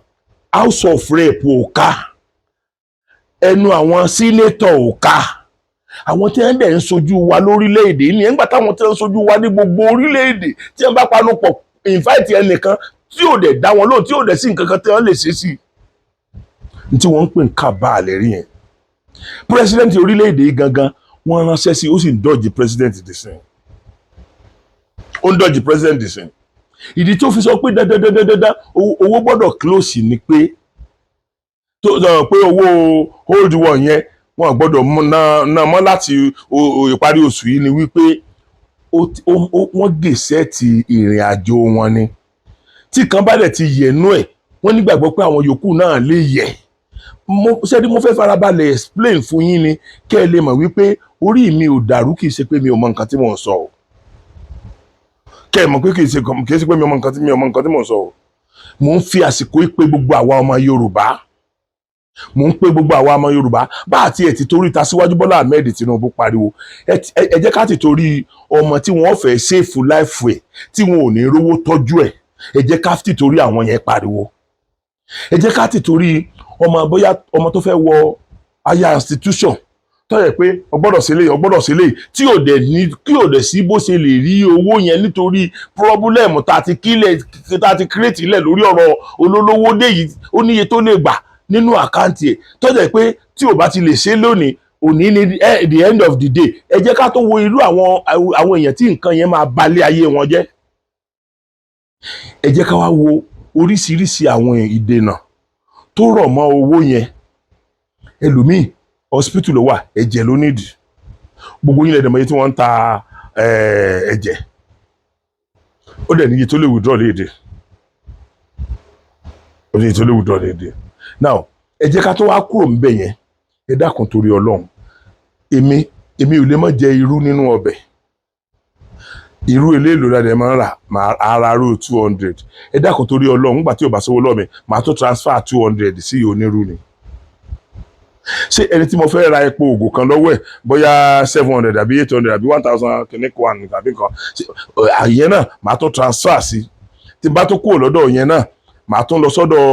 House of Rep ò ká ẹnu àwọn Senator ò ká àwọn tí wọ́n dẹ̀ ń sojú wa lórílẹ̀‐èdè ní ẹ̀ńgbà táwọn tí wọ́n ń sojú wa ní gbogbo orílẹ̀‐èdè tí wọ́n bá panu pọ̀ invite ẹnìkan tí ò dẹ̀ dá wọn lóhùn tí ò dẹ̀ sí nǹkan kan tí wọ́n lè ṣe sí i tí wọ́n ń pè ń kàbá àlẹ́ rí yẹn president orílẹ̀‐èdè yìí gangan wọ́n ránṣẹ́ sí ó sì ń dọ́jì president dìsìn ó ń dọ́jì president dìsìn ìdí tó fi sọ pé dandan owó gbọ́dọ̀ close ni pé owó hold one yẹn wọ́n gbọ́dọ̀ ná mọ́ láti ìparí oṣù yìí ni wípé wọ́n gèsè ti ìrìn àjò wọn ni tí kan bá dẹ̀ ti yẹ̀nú ẹ̀ wọ́n nígbàgbọ́ pé àwọn yòókù náà lè yẹ̀ ṣẹ́ni mo fẹ́ farabalẹ̀ explain fún yín ni kẹ́ ẹ lè mọ̀ wípé orí mi ò dàrú kì í ṣe pé mi ò mọ nǹkan tí mò ń sọ o kẹ́ ẹ mọ̀ pé kì í ṣe pé mi ò mọ nǹkan tí mò ń sọ o mò ń fi àsìkò ìpè gbogbo àwa ọmọ Yorùbá bá àti ẹ̀ ti torí t'Aṣíwájú Bọ́lá Ahmed Tinubu pariwo ẹ jẹ́ ká ti torí ọmọ tí wọ́n fẹ́ ṣèfù láìfù ẹ̀ tí wọn ò ní rówó tọ́jú ẹ̀ ẹ jẹ́ ká ti torí àwọn yẹn pariwo ẹ jẹ́ ká ti torí bóyá ọmọ tó fẹ́ wọ higher institution tó yẹ pé ọgbọ́dọ̀ sílé tí ò dẹ̀ sí bó ṣe lè rí owó yẹn nítorí pọ́blẹ́mù tá a ti create ilẹ̀ lórí ọ̀rọ̀ olólówó dé yìí ó níye tó lè gbà nínú àkáǹtì ẹ̀ tó jẹ́ pé tí ò bá ti lè ṣe lónìí òní ní the end of the day ẹ jẹ́ ká tó wo irú àwọn èèyàn tí nǹkan yẹn máa balẹ̀ ayé wọn jẹ́ ẹ jẹ́ ká wá wo oríṣiríṣi àwọn ìdènà tó rọ̀ mọ́ owó yẹn ẹlòmíì hospital ló wà ẹ̀jẹ̀ ló nídìí gbogbo yín lẹ́dẹ̀mọ́ yìí tí wọ́n ń ta ẹ̀jẹ̀ ó dẹ̀ níye tó lè withdraw léde now ẹ jẹ́ ká tó wá kúrò ń bẹ̀ yẹn ẹ dákun torí Ọlọ́run èmi ò lè má jẹ irú nínú ọbẹ̀ irú eléèlò ládẹ máa ń rà ara rú 200 ẹ dákun torí Ọlọ́run nígbà tí ò bá sówó lọ́mẹ màá tó transfer 200 sí onírú ni ṣé ẹni tí mo fẹ́ ra epo ògùn kan lọ́wọ́ ẹ̀ bóyá 700 àbí 800 àbí 1000 kìnnìkan wà tàbí nǹkan àyẹn náà màá tó transfer sí tí bá tó kúrò lọ́dọ̀ yẹn náà màá tún lọ sọ́dọ̀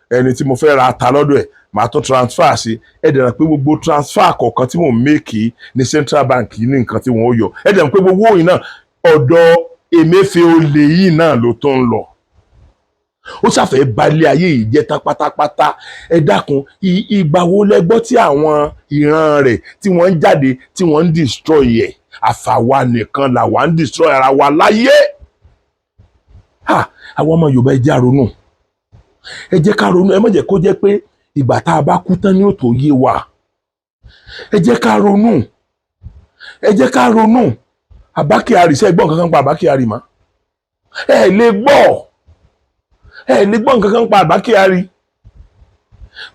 ẹni tí mo fẹ́ ra ata lọ́dọ̀ ẹ̀ màá tún transfer sí ẹ dẹ̀ pé gbogbo transfer kọ̀ọ̀kan tí mò ń make ní central bank ní nǹkan tí wọ́n yọ ẹ dẹ̀ pé gbogbo òyìn náà ọ̀dọ̀ Emefele yìí náà ló tó ń lọ ó ṣàfẹ́ balẹ̀ ayé yìí jẹ́ tán pátápátá ẹ dákun ìgbà wo lẹ gbọ́ tí àwọn ìran rẹ̀ tí wọ́n ń jáde tí wọ́n ń destroy ẹ̀ àfàwa nìkan làwa ń destroy ara wa láyé àwọn ọmọ Yorùbá ẹ jẹ́ á ronú ẹ jẹ́ ká ronú ẹ má jẹ́ kó jẹ́ pé ìgbà tá a bá kú tán ní ó tó yé wa ẹ jẹ́ ká ronú Àbá Kyari ṣe gbọ́n kankan pa Àbá Kyari mọ́ ẹ lè gbọ́ nǹkan kan pa Àbá Kyari.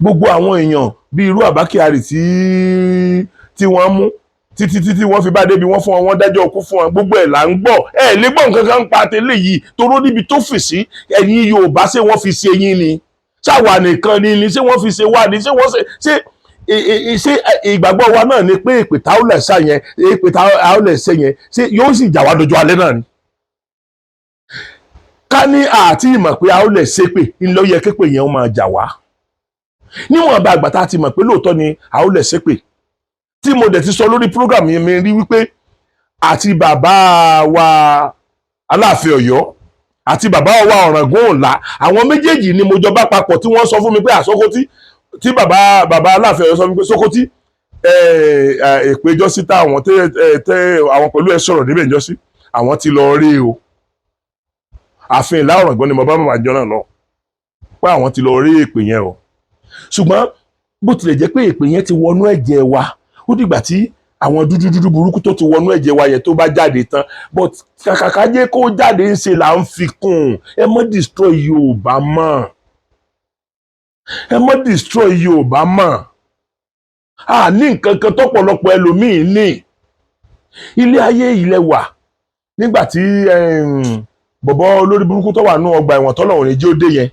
Gbogbo àwọn èèyàn bí irú Àbá Kyari tí wọ́n mú títí wọ́n fi bá débi wọ́n fún wọn dájọ́ ikú fún wọn, gbogbo ẹ̀ là ń gbọ́. Ẹ lè gbọ́ nǹkan kan pa tẹ́lẹ̀ yìí toró níbi tó fì sí. Ẹ̀yin Yorùbá ṣé wọ́n fi ṣe yín ni? Ṣáwa nìkan ni ṣé wọ́n fi ṣe wá ni? ṣé wọ́n ṣe ìgbàgbọ́ wa náà ni pé èpè tá ó lẹ̀ ṣá yẹn, èpè tá ó lẹ̀ ṣe yẹn ṣé yóò sì jà wá dojú alẹ́ náà ni? Ká ní àti ìmọ̀ pé a ó lẹ̀ ṣépè ńlọ yẹ képè yẹn ó máa jà wá. Níwọ̀n bá àgbà tá a ti mọ̀ pé lóòótọ́ ni a ó lẹ̀ ṣépè, tí mo dẹ̀ ti sọ lórí program yẹn mi rí wípé àti bàbá wa Aláàfin Ọ̀yọ́ àti bàbá wa Ọ̀ràngún Ọ̀la, àwọn méjèèjì ni mo jọ bá papọ̀ tí wọ́n sọ fún mi pé àSókótì, tí bàbá Aláàfin Ọ̀yọ́ sọ fún mi pé Sókótì èpè ìjọsí tá àwọn àwọn pẹ̀lú ẹ̀ sọ̀rọ̀ níbẹ̀ ìjọsí àwọn ti lọ rí o. Ààfin Ìlá Ọ̀ràngún ni mo bá bàbá jọ náà lọ pé àwọn ti lọ rí èpè yẹn o. Ṣùgbọ́n bó tilẹ̀ jẹ́ pé èpè yẹn ti wọnú ẹ̀jẹ̀ wa, ó dìgbà tí àwọn dúdú burúkú tó ti wọnú ẹ̀jẹ̀ wa yẹn tó bá jáde tán, but kàkàkà jẹ́ kó jáde ń ṣe là ń fi kún. Ẹ má destroy Yorùbá mọ́, ẹ má destroy Yorùbá mọ́. A ní nǹkan kan tọ́pọ̀lọpọ̀ ẹlòmíín ní ilé ayé ilẹ̀ wà. Nígbà tí bọ̀bọ̀ olórí burúkú tó wà nú ọgbà ẹ̀wọ̀n tọ́lọ́run ní jẹ́ ó dé yẹn,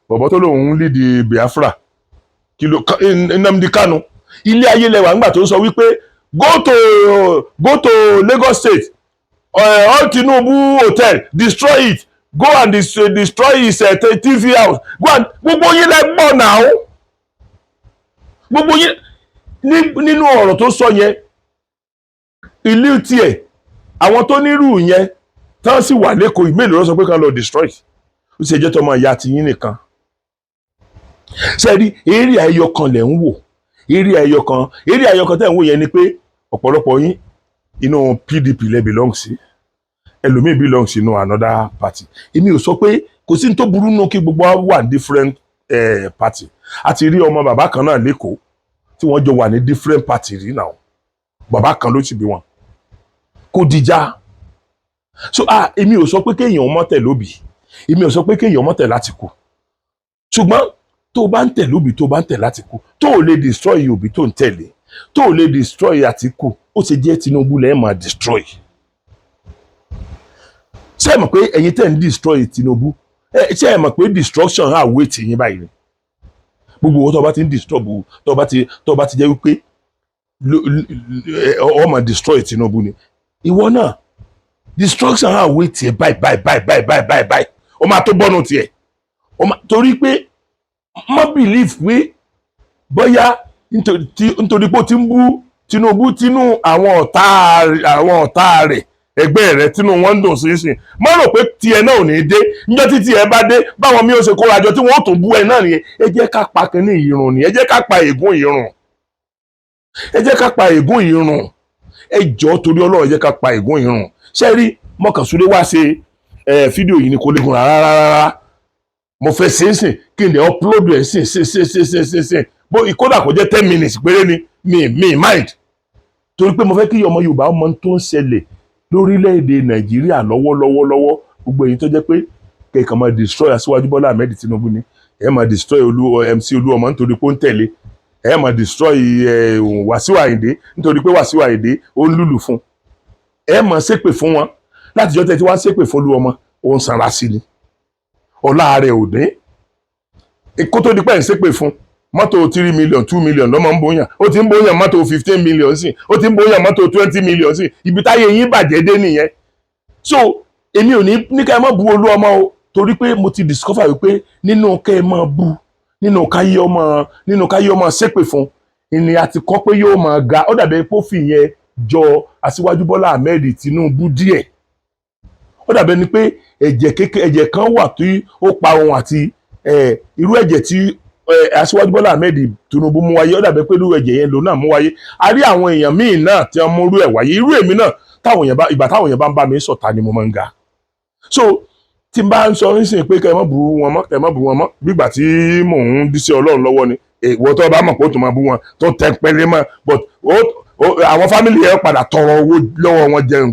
bọ̀bọ̀ tó lòun lídìí Biafra Nnamdi Kanu, ilé ayé lẹwà nígbà tó ń sọ wípé go to Lagos State, all Tinubu hotel, destroy it, go and destroy his TV house, go and gbogbo yín lẹ gbọ́ náà, gbogbo yín nínú ọ̀rọ̀ tó sọ yẹn, ìlú tiẹ̀ àwọn tó nírú yẹn tán sì wà lẹ́kọ̀ọ́ ìmélòó ló sọ pé kán lọ destroy, ó sì jẹ́ tọmọ ìyá ti yín nìkan. Sẹ́ẹ̀rí eré ẹyọ kan lẹ̀ ń wò, eré ẹyọ kan tẹ̀ ń wò yẹn ni pé ọ̀pọ̀lọpọ̀ yín inú PDP lẹ belong sí, ẹlòmíì belong sí inú another party. Èmi ò sọ pé kò sí ní tó burú nù kí gbogbo wà ní different party. A ti rí ọmọ bàbá kan náà lẹ́kọ̀ọ́ tí wọ́n jọ wà ní different party rí náà, bàbá kan ló sì bí wọn, kò dìjà. So èmi ò sọ pé kéèyàn mọ́tẹ̀ lóbì, èmi ò sọ pé kéèyàn mọ́tẹ̀ láti kú, ṣùgbọ́n tó bá ń tẹ̀ lóbì, tó bá ń tẹ̀ láti kú, tó ò lè destroy òbí tó ń tẹ̀lé, tó ò lè destroy Àtíkù, ó ṣe jẹ́ Tinubu lẹ́ẹ̀ máa destroy. Ṣé ẹ mọ̀ pé ẹ̀yin tẹ̀ ń destroy Tinubu, ṣé ẹ mọ̀ pé destruction àwé tì yín báyìí ni? Gbogbo owó tó bá ti ń destroy, tó bá ti jẹ́ wípé ó máa destroy Tinubu ni, ìwọ náà destruction àwé tì ẹ báyìí ó máa tó bọ́nu tiẹ̀, torí pé má believe pé bóyá nítorí pé ó ti ń bú Tinubu tínú àwọn ọ̀tá rẹ̀ ẹgbẹ́ rẹ̀ tínú wọn ń dùn sí sìn, má rò pé tiẹ̀ náà ò ní dé. Níjọ́ tí tiẹ̀ bá dé, báwọn mi ò ṣe kóra jọ tí wọ́n ó tún bú ẹ náà nìyẹn. Ẹ jẹ́ ká pa kínní ìrùn ni, ẹ jẹ́ ká pa ègún ìrùn, ẹ jẹ́ ká pa ègún ìrùn, ẹ jọ̀ọ́ torí Ọlọ́run, ẹ jẹ́ ká pa ègún ìrùn. Ṣé rí mọ́kànsúlé wá ṣe fídíò yìí ni kò lékun rárá, mo fẹ́ sìn kí n lè upload ẹ̀ sìn bó ìkódà kò jẹ́ 10 minutes péré ni mi mind, torí pé mo fẹ́ kí ọmọ Yorùbá ọmọ tó ń ṣẹlẹ̀ lórílẹ̀‐èdè Nàìjíríà lọ́wọ́ gbogbo èyí tó jẹ́ pé kẹ̀kọ́ máa destroy Aṣíwájú Bọ́lá Ahmed Tinubu ni, ẹ máa destroy MC Olúọmọ nítorí pé ó ń tẹ̀lé, ẹ máa destroy Wàsíù Àyìndé nítorí pé Wàsíù Àyìndé ó ń lùlù fún, ẹ máa ṣépè fún wọn látijọ́ tẹ́ tí wọ́n ṣépè fún Olúọmọ, ó ń sanra sí ni, ọlá rẹ̀ ò dín. Kó tó di pẹ́ ń ṣépè fún mọ́tò 3 million 2 million lọ́mọ ń bóyàn, ó ti ń bóyàn mọ́tò 15 million sí, ó ti ń bóyàn mọ́tò 20 million sí, ibi táyé yín bàjẹ́ dé nìyẹn. So èmi ò ní ká ẹ má bu Olúọmọ o, torí pé mo ti discover wípé nínú ká ẹ má bu, nínú káyé ọmọ ṣépè fún, ìní àti kọ́ pé yóò máa ga. Ó dàbí pé ó fi yẹn jọ Aṣíwájú Bọ́lá Ahmed Tinubu díẹ̀. Ó dàbí ni pé ẹ̀jẹ̀ kan wà tí ó pa òun àti irú ẹ̀jẹ̀ tí Aṣíwájú Bọ́lá Ahmed Tinubu mú wáyé, ó dàbí pé irú ẹ̀jẹ̀ yẹn ló náà mú wáyé. A rí àwọn èèyàn míì náà tí wọ́n mú irú ẹ̀ wáyé, irú èmi náà ìgbà táwọn èèyàn bá ń bá mi sọ̀tá ni mo máa ń ga. So tí n bá ń sọ nísìnyí pé kẹ́ ẹ má bu wọn mọ́, bígbà tí mò ń díṣẹ́ Ọlọ́run lọ́wọ́ ni, ìwọ tó bá mọ̀ pé ó tún máa bú wọn tó tẹ pẹ́lẹ́ mọ́, but àwọn fámìlì ẹ̀ padà tọrọ owó lọ́wọ́ wọn jẹun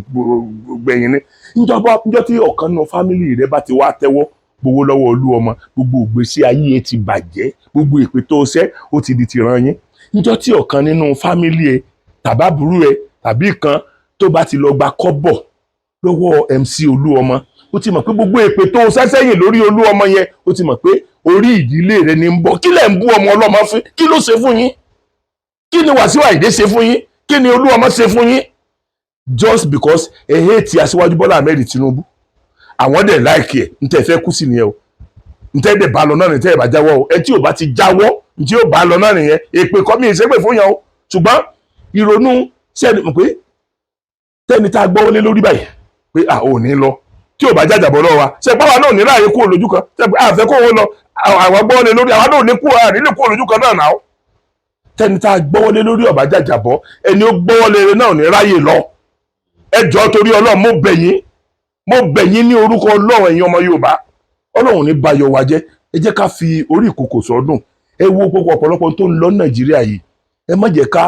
gbẹ̀yìn ni níjọ́ tí ọ̀kan nínú fámìlì rẹ bá ti wá tẹ́wọ́ gbowó lọ́wọ́ olú ọmọ gbogbo ìgbésí ayé ẹ ti bàjẹ́ gbogbo èpè tó ṣẹ́ ó ti di tìran yín níjọ́ tí ọ̀kan nínú fámìlì ẹ tàbábùrú ẹ tàbí kan tó bá ti lọ gba kọ́bọ̀ lọ́wọ́ MC olú ọmọ ó ti mọ̀ pé gbogbo èpè tó sẹ́sẹ́yìn lórí olú ọmọ yẹn ó ti mọ̀ pé orí ìdílé rẹ ni ń bọ̀ kí lẹ̀ ń bú ọmọ ọlọ́mọ fún kí ló ṣe fún yín kí ni Wàsíù Àyìndé ṣe fún yín kí ni olú ọmọ ṣe fún yín just because ẹ hate Aṣíwájú Bọ́lá Ahmed Tinubu àwọn dẹ̀ láìkì ẹ̀ ń tẹ́ fẹ́ kú sí nìyẹn o ń tẹ́ dẹ̀ bá lọ náà ní tẹ́ ẹ̀ bá jáwọ́ o ẹ tí ò bá ti jáwọ́ ń tí ò bá lọ náà nìyẹn èpè kọ́ mi ìṣépè fún yẹn o ṣùgbọ́n ìrònú sẹ́ni pé tẹ́ni tá a gbọ́ wọlé lórí báyìí pé à ò ní lọ tí ò bá jàjàbọ̀ lọ́wọ́ wa ṣe pàwọn náà ní láàyè kúrò lójú kan ṣe pé àfẹ́ kó wọn lọ àwọn gbọ́ wọlé lórí àwọn náà ní kúrò àrí lè kúrò lójú kan náà náà tẹ́ni tá a gbọ́ wọlé lórí ọ̀bá jàjàbọ̀ ẹni ó gbọ́ wọlé náà ní ráyè lọ ẹ jọ̀ọ́ torí Ọlọ́run mo bẹ̀ yín ní orúkọ Ọlọ́run ẹ̀yin ọmọ Yorùbá Ọlọ́run ní bayọ̀ wa jẹ́ ẹ jẹ́ ká fi orí ìkòkò sọ́dún ẹ wo gbogbo ọ̀pọ̀lọpọ̀ tó ń lọ Nàìjíríà yìí ẹ má jẹ́ ká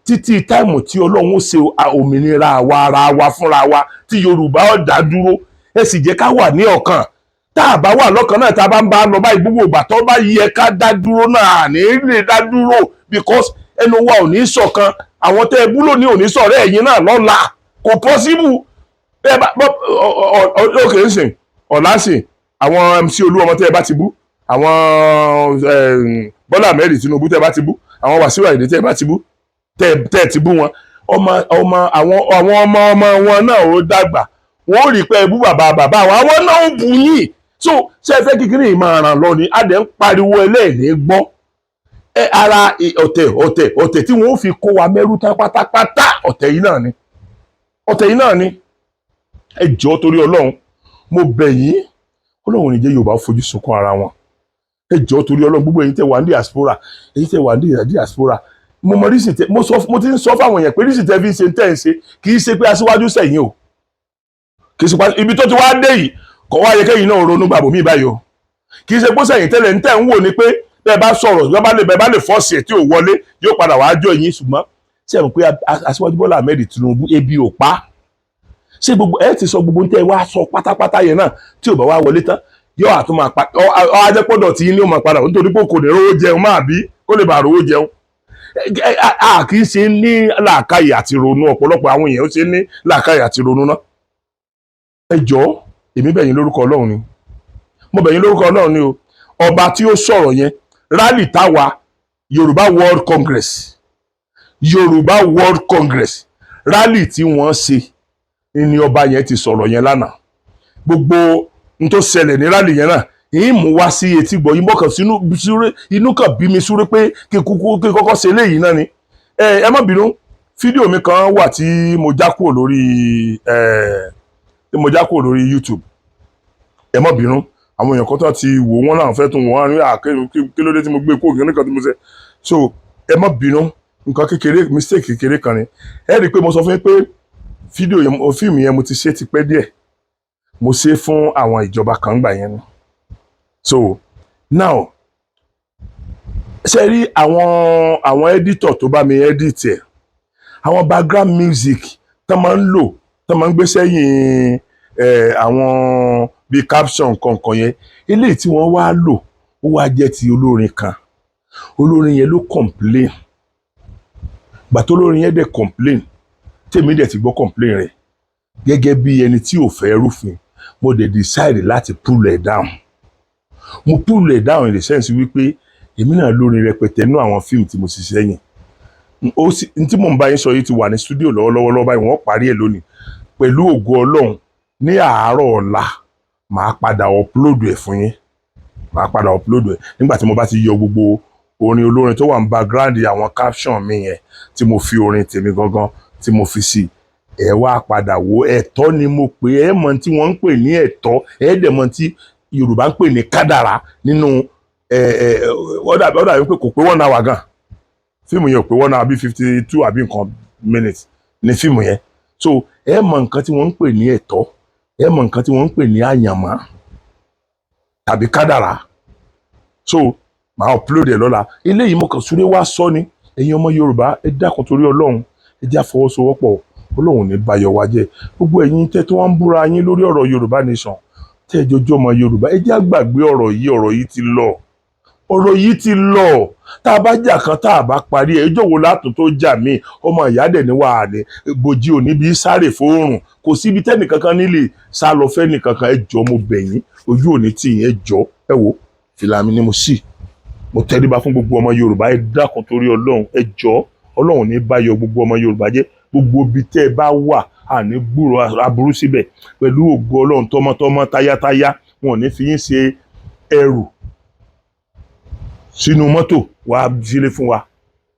títí táìmù tí Ọlọ́run ó ṣe òmìnira àwa ara wa fúnra wa tí Yorùbá ó dá dúró ẹ sì jẹ́ ká wà ní ọ̀kan tá a bá wà lọ́kàn náà tá a bá ń bá lọ báyìí gbogbo ìgbà tó bá yẹ ká dá dúró náà ní lè dá dúró because ẹnu wa ò ní ṣọ̀kan àwọn tẹ́ ẹ bú lónìí ò ní sọ̀rọ̀ ẹ̀yin náà lọ́la kò pọ́síbù ẹ bá ókè ń sìn ọ̀la ń sìn àwọn MC Olúọmọ tẹ́ ẹ bá ti bú àwọn Bọ́lá Ahmed Tinubu tẹ́ ẹ bá ti bú àwọn Wàsíù Àyìndé tẹ́ ẹ bá ti bú tẹ́ ẹ ti bú wọn àwọn ọmọ wọn náà ó dàgbà wọn ò rí pé ẹ bú bàbá àwọn náà ó bú yín so ṣe fẹ́ kékeré yìí máa ràn lọ ni adẹ̀ ń pariwo ẹlẹ́ẹ̀lẹ́ gbọ́ ara ọ̀tẹ̀ tí wọ́n fi kó wa mẹ́rú tán pátápátá ọ̀tẹ̀ yìí náà ni ẹ jọ̀ọ́ torí Ọlọ́run mo bẹ̀ yín Ọlọ́run ní jẹ́ Yorùbá fojú sunkún ara wọn ẹ jọ̀ọ́ torí Ọlọ́run gbogbo ẹ̀yin tẹ́ wà ní diaspora ẹ̀yin tẹ́ wà ní diaspora mo mọ rísì tẹ mo ti ń sọ fáwọn èèyàn pé rísì tẹ fi ń ṣe tẹ́ ń ṣe kì í ṣe pé aṣíwájú sẹ́yìn o kì í ṣe pé ibi tó ti wá dé yìí kọ̀ wá yẹ kẹ́yìn náà ronú gbàgbọ́ mi báyìí o kì í ṣe pé sẹ́yìn tẹ́lẹ̀ ń tẹ̀ ń wò ni pé bẹ́ẹ̀ bá sọ̀rọ̀ bẹ́ẹ̀ bá lè fọ́ọ̀sì ẹ̀ tí ò wọlé yóò padà wàá jọ yín ṣùgbọ́n ṣe é mọ̀ pé Aṣíwájú Bọ́lá Ahmed Tinubu ebi ò pa ṣé gbogbo ẹ ti sọ gbogbo tẹ́ wá sọ pátápátá yẹn náà tí ò bá wá wọlé tán yóò àtún máa pa ọ ajẹ́pọ̀dọ̀ tí yín ni ó máa padà nítorí pé kò ní rówó jẹun máa bí kó lè bá rówó jẹun kì í ṣe ní làákàyè àti ronú ọ̀pọ̀lọpọ̀ àwọn èèyàn ó ṣe ní làákàyè àti ronú náà ẹ jọ̀ọ́ èmi bẹ̀ yín lórúkọ Ọlọ́run ni mo bẹ̀ yín lórúkọ Ọlọ́run ni o ọba tí ó sọ̀rọ̀ yẹn rally táwa Yorùbá World Congress rally tí wọ́n ṣe ni ọba yẹn ti sọ̀rọ̀ yẹn lánàá gbogbo n tó ṣẹlẹ̀ ní rally yẹn náà yìí mú wá sí etí gbọ́ yìí mọ́kàn sínú inú kan bí mi súré pé kí kọ́kọ́ ṣe eléyìí náà ni ẹ má bínú fídíò mi kan wà tí mo já kúrò lórí YouTube ẹ má bínú àwọn èèyàn kan tó ti wò wọ́n náà fẹ́ tún wọ́n á ní kí ló dé tí mo gbé kúrò nǹkan tí mo ṣe so ẹ má bínú nǹkan kékeré mistake kékeré kan ni ẹ rí i pé mo sọ fún yín pé fíìmù yẹn mo ti ṣe ti pẹ́ díẹ̀ mo ṣe fún àwọn ìjọba kan gbà yẹn ni so now ṣe rí àwọn editor tó bá mi edit ẹ̀ àwọn background music tó máa ń lò tó máa ń gbé sẹ́yìn àwọn bíi caption kankan yẹn eléyìí tí wọ́n wá lò ó wá jẹ́ ti olórin kan olórin yẹn ló complain gbà tó olórin yẹn dẹ̀ complain tèmi dẹ̀ ti gbọ́ complain rẹ̀ gẹ́gẹ́ bí ẹni tí ò fẹ́ rúfin mo dẹ̀ decide láti pull it down mo pull it down in the sense wípé èmi náà lórin rẹpẹtẹ nínú àwọn fíìmù tí mo sì sẹ́yìn n tí mò ń bá yín sọ yìí ti wà ní studio lọ́wọ́lọ́wọ́ báyìí wọ́n parí ẹ̀ lónìí pẹ̀lú ògo Ọlọ́run ní àárọ̀ ọ̀la màá padà upload ẹ̀ fún yín nígbà tí mo bá ti yọ gbogbo orin olórin tó wà ní background àwọn caption mi yẹn tí mo fi orin tèmi gangan tí mo fi sí ẹ wá padà wo ẹ̀tọ́ ni mo pè ẹ mọ̀ tí wọ́n ń pè ní ẹ̀tọ́ ẹ dẹ̀ mọ̀ tí Yorùbá ń pè ní kádàrá nínú ọ̀dà wípé kò pé 1 hour gan fíìmù yẹn ò pé 1 hour bí 52 àbí nǹkan minutes ní fíìmù yẹn so ẹ mọ̀ nǹkan tí wọ́n ń pè ní ẹ̀tọ́ ẹ mọ̀ nǹkan tí wọ́n ń pè ní àyànmọ́ tàbí kádàrá so màá upload ẹ̀ lọ́la eléyìí mo kàn súré wá sọ ni ẹ̀yin ọmọ Yorùbá ẹ dákun torí Ọlọ́run ẹ jẹ́ àfọwọ́sowọ́pọ̀ Ọlọ́run ní bayọ̀ wa jẹ́ gbogbo ẹ̀yin tẹ́ tí wọ́n ń búra yín lórí ọ̀rọ̀ Yorùbá nation tẹ́ ẹ jọjọ́ ọmọ Yorùbá ẹ jẹ́ àgbàgbé ọ̀rọ̀ yìí ti lọ tá a bá jà kan tá a bá parí ẹ jọ̀wọ́ látún tó jà mí ọmọ ìyá dẹ̀ ní wàá ní bòjì òní bí sáré fóòrùn kò síbi tẹ́nì kankan nílé sá lọ fẹ́ nìkankan ẹ jọ mo bẹ̀ yín ojú òní tì yín ẹ jọ ẹ wò fìlà mi ni mo sì mo tẹríba fún gbogbo ọmọ Yorùbá ẹ dákun torí Ọlọ́run ẹ jọ Ọlọ́run ní bá yọ gbogbo ọmọ Yorùbá jẹ́ gbogbo ibi tẹ́ ẹ bá wà àní gbúrò aburú síbẹ̀ pẹ̀lú ògo Ọlọ́run tọmọtọmọ táyátáyá wọn ò ní fi yín ṣe ẹrù sínú mọ́tò wá sílé fún wa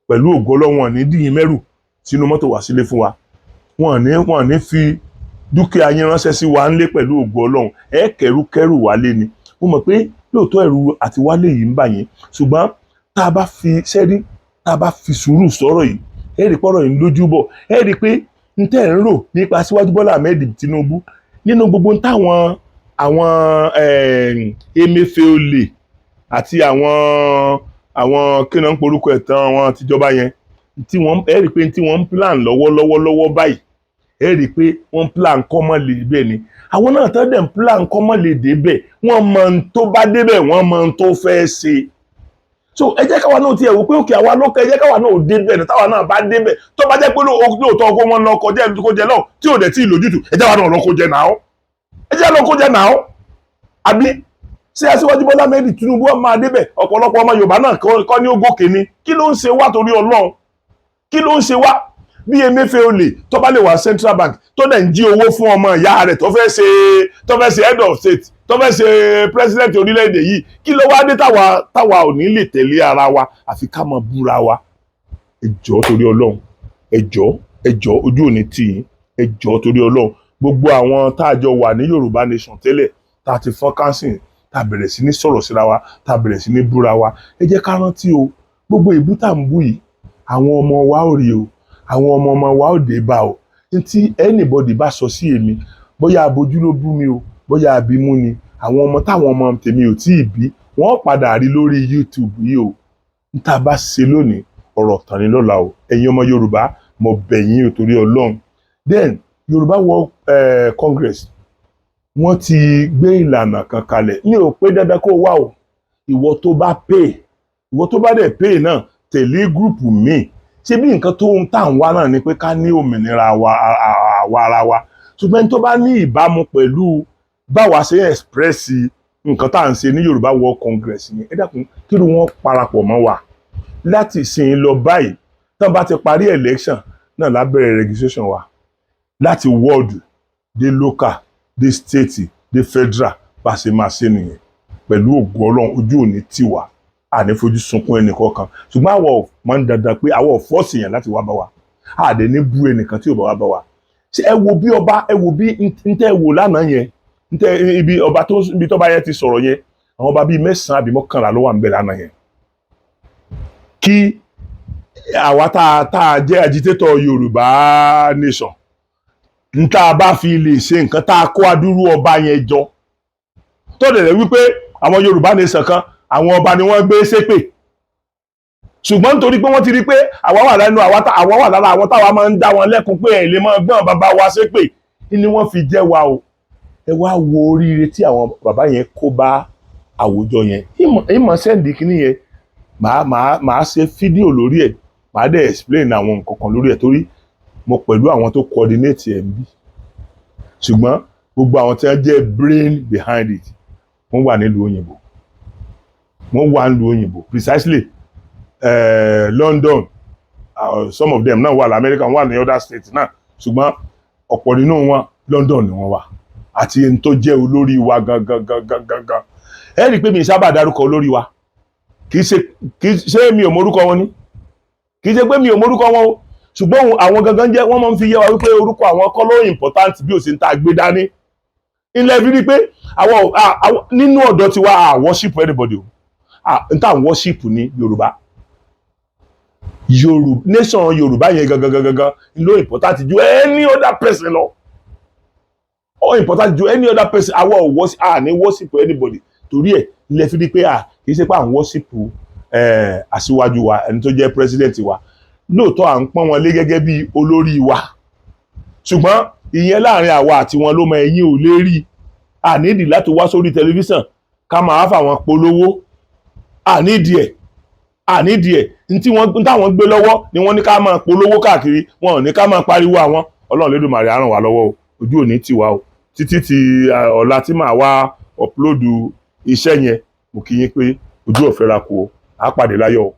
pẹ̀lú ògo Ọlọ́run wọn ní dìyín mẹ́rù sínú mọ́tò wá sílé fún wa wọn ní fi dúkìá yín ránṣẹ́ sí wa ńlé pẹ̀lú ògo Ọlọ́run ẹ kẹrù wálé ni mo mọ̀ pé lóòótọ́ ẹ̀rù àti wálé yìí ń bà yín ṣùgbọ́n tá a bá fi sùúrù sọ̀rọ̀ yìí ẹ rí pọ́rọ̀ yìí lójú bọ̀ ẹ rí pé n tẹ́ ẹ̀ ń rò nípa Aṣíwájú Bọ́lá Ahmed Tinubu nínú gbogbo táwọn Emefele àti àwọn kíná ń porúkọ ẹ̀tàn àwọn tìjọba yẹn ẹ rí pé tí wọ́n ń plan lọ́wọ́ báyìí ẹ rí pé wọ́n ń plan kọ́mọ́ lè bẹ́ẹ̀ ni àwọn náà tán dẹ̀ ń plan kọ́mọ́ lè débẹ̀ wọ́n mọ ohun tó bá débẹ̀ wọ́n mọ ohun tó fẹ́ ṣe so ẹ jẹ́ káwa náà tiẹ̀ wò pé òkè àwa lókè ẹ jẹ́ káwa náà ò débẹ̀ ní táwa náà bá débẹ̀ tó bá jẹ́ pé lóòótọ́ kó wọ́n lọ kọjá ẹni tó kó jẹ náà tí ò dẹ̀ tí ì lójútù ẹ jẹ́ wa náà lọ kó jẹ náà àbí ṣé Aṣíwájú Bọ́lá Ahmed Tinubu máa débẹ̀ ọ̀pọ̀lọpọ̀ ọmọ Yorùbá náà kọ́ ní ó gòkè ni kí ló ń ṣe wá torí Ọlọ́run kí ló ń ṣe wá bí Emefele tó bá lè wá Central Bank tó dẹ̀ ń jí owó fún ọmọ ìyá rẹ̀ tó fẹ́ ṣe head of state tó fẹ́ ṣe president orílẹ̀-èdè yìí kí ló wá dé táwa ò ní lè tẹ̀lé ara wa àfi ká máa búra wa ẹ jọ̀ọ́ torí Ọlọ́run ẹ jọ̀ọ́ ojú òní tì yín ẹ jọ̀ọ́ torí Ọlọ́run gbogbo àwọn tá a jọ wà ní Yorùbá nation tẹ́lẹ̀ tá a ti fọ́n kánsìn tá a bẹ̀rẹ̀ sí ní sọ̀rọ̀ síra wa tá a bẹ̀rẹ̀ sí ní búra wa ẹ jẹ́ ká rántí o gbogbo ìbú tá à ń bú yìí àwọn ọmọ wa ò rí o àwọn ọmọ wa ò dé bá o tí anybody bá sọ sí èmi bóyá abojú ló bú mi o bóyá abimú ni àwọn ọmọ táwọn ọmọ tèmi ò tí ì bí wọ́n padà rí lórí YouTube yìí o n tá a bá ṣe lónìí ọ̀rọ̀ tán ni lọ́la o ẹ̀yin ọmọ Yorùbá mo bẹ̀ yín o torí Ọlọ́run then Yorùbá World Congress wọ́n ti gbé ìlànà kan kalẹ̀ ní ò pé dandan kó wá o ìwọ tó bá dẹ̀ pay náà tẹ̀lé gúrùpù míì ṣé bí nǹkan tó ń tà ń wá náà ni pé ká ní òmìnira ara wa ṣùgbọ́n tó bá ní ìbámu pẹ̀lú báwa ṣe express nǹkan tá à ń ṣe ní Yorùbá World Congress yẹn ẹ dákun kí ló wọ́n parapọ̀ mọ́ wa láti sìn lọ báyìí tán bá ti parí election náà lábẹ́rẹ̀ registration wa láti world dé local dé state dé federal bá ṣe máa ṣe nìyẹn pẹ̀lú ògo Ọlọ́run ojú òní tì wá àní fojú sunkún ẹnìkọ̀ọ̀kan ṣùgbọ́n àwọ̀ máa ń dandan pé àwọ̀ fọ́ọ̀sì yẹn láti wá bá wa àdé ní bú ẹnìkan tí ò bá wá bá wa ṣé ẹ wo bí n tẹ́ wò lánàá yẹn n tẹ́ ibi tọ́ba yẹn ti sọ̀rọ̀ yẹn àwọn ọba bíi 9 àbí 11 ló wà ń bẹ̀ lánàá yẹn kí àwa tá a jẹ́ agitator Yorùbá nation n tá a bá fi lè ṣe nǹkan tá a kó adúrú ọba yẹn jọ tó dẹ̀ wípé àwọn Yorùbá nation kan àwọn ọba ni wọ́n gbé ṣépè ṣùgbọ́n nítorí pé wọ́n ti rí pé àwa wà lára àwọn táwa máa ń dá wọn lẹ́kun pé ẹ̀ lè máa gbọ́n bàbá wa ṣépè ni wọ́n fi jẹ́ wa o ẹ wá wo oríire tí àwọn bàbá yẹn kó bá àwùjọ yẹn ìmọ̀ sẹ́ǹdì kìíní yẹn màá ṣe fídíò lórí ẹ̀ màá dẹ̀ explain àwọn nǹkan kan lórí ẹ̀ torí mo pẹ̀lú àwọn tó coordinate ẹ̀ bí ṣùgbọ́n gbogbo àwọn tí wọ́n jẹ́ brain behind it wọ́n wà nílùú òyìnbó precisely London some of them náà wà lamẹ́ríkà wọ́n wà ní other states náà ṣùgbọ́n ọ̀pọ̀ nínú wọn London ni wọ́n wà àti ẹni tó jẹ́ olórí wa gangan ẹ rí i pé mi sábà dárúkọ olórí wa kì í ṣe mi ò mórúkọ wọn ni kì í ṣe pé mi ò mórúkọ wọn o ṣùgbọ́n àwọn gangan jẹ́ wọ́n máa ń fi yé wa wípé orúkọ àwọn kọ́ ló important bí ó ṣe ń ta gbé dání ilẹ̀ fi rí pé àwọn nínú ọ̀dọ́ tiwa worship anybody o n ta worship ní Yorùbá nation Yorùbá yẹn gangan ló important ju any other person lọ all important ju any other person àwọn ní worship anybody torí ẹ̀ ilẹ̀ fi rí pé kì í ṣe pé àwọn worship Aṣíwájú wa ẹni tó jẹ́ president wa lóòótọ́ à ń pọ́n wọn lé gẹ́gẹ́ bí olórí wa ṣùgbọ́n ìyẹn láàrin àwa àti wọn ló mọ ẹ̀yin ò lè rí àníìdí láti wá sórí tẹlifíṣàn ká máa fà wọn polówó àníìdí ẹ̀ ní táwọn gbé lọ́wọ́ ni wọ́n ní ká máa polówó káàkiri wọn ò ní ká máa pariwo àwọn Ọlọ́run Lédùmarè á ràn wá lọ́wọ́ o ojú ò ní tì wá o títí ti ọ̀la tí màá wá ọ̀pulóòdù iṣẹ́ yẹn mo kí yín pé ojú ò fẹ́ra kù o àá pàdé láyọ̀ o.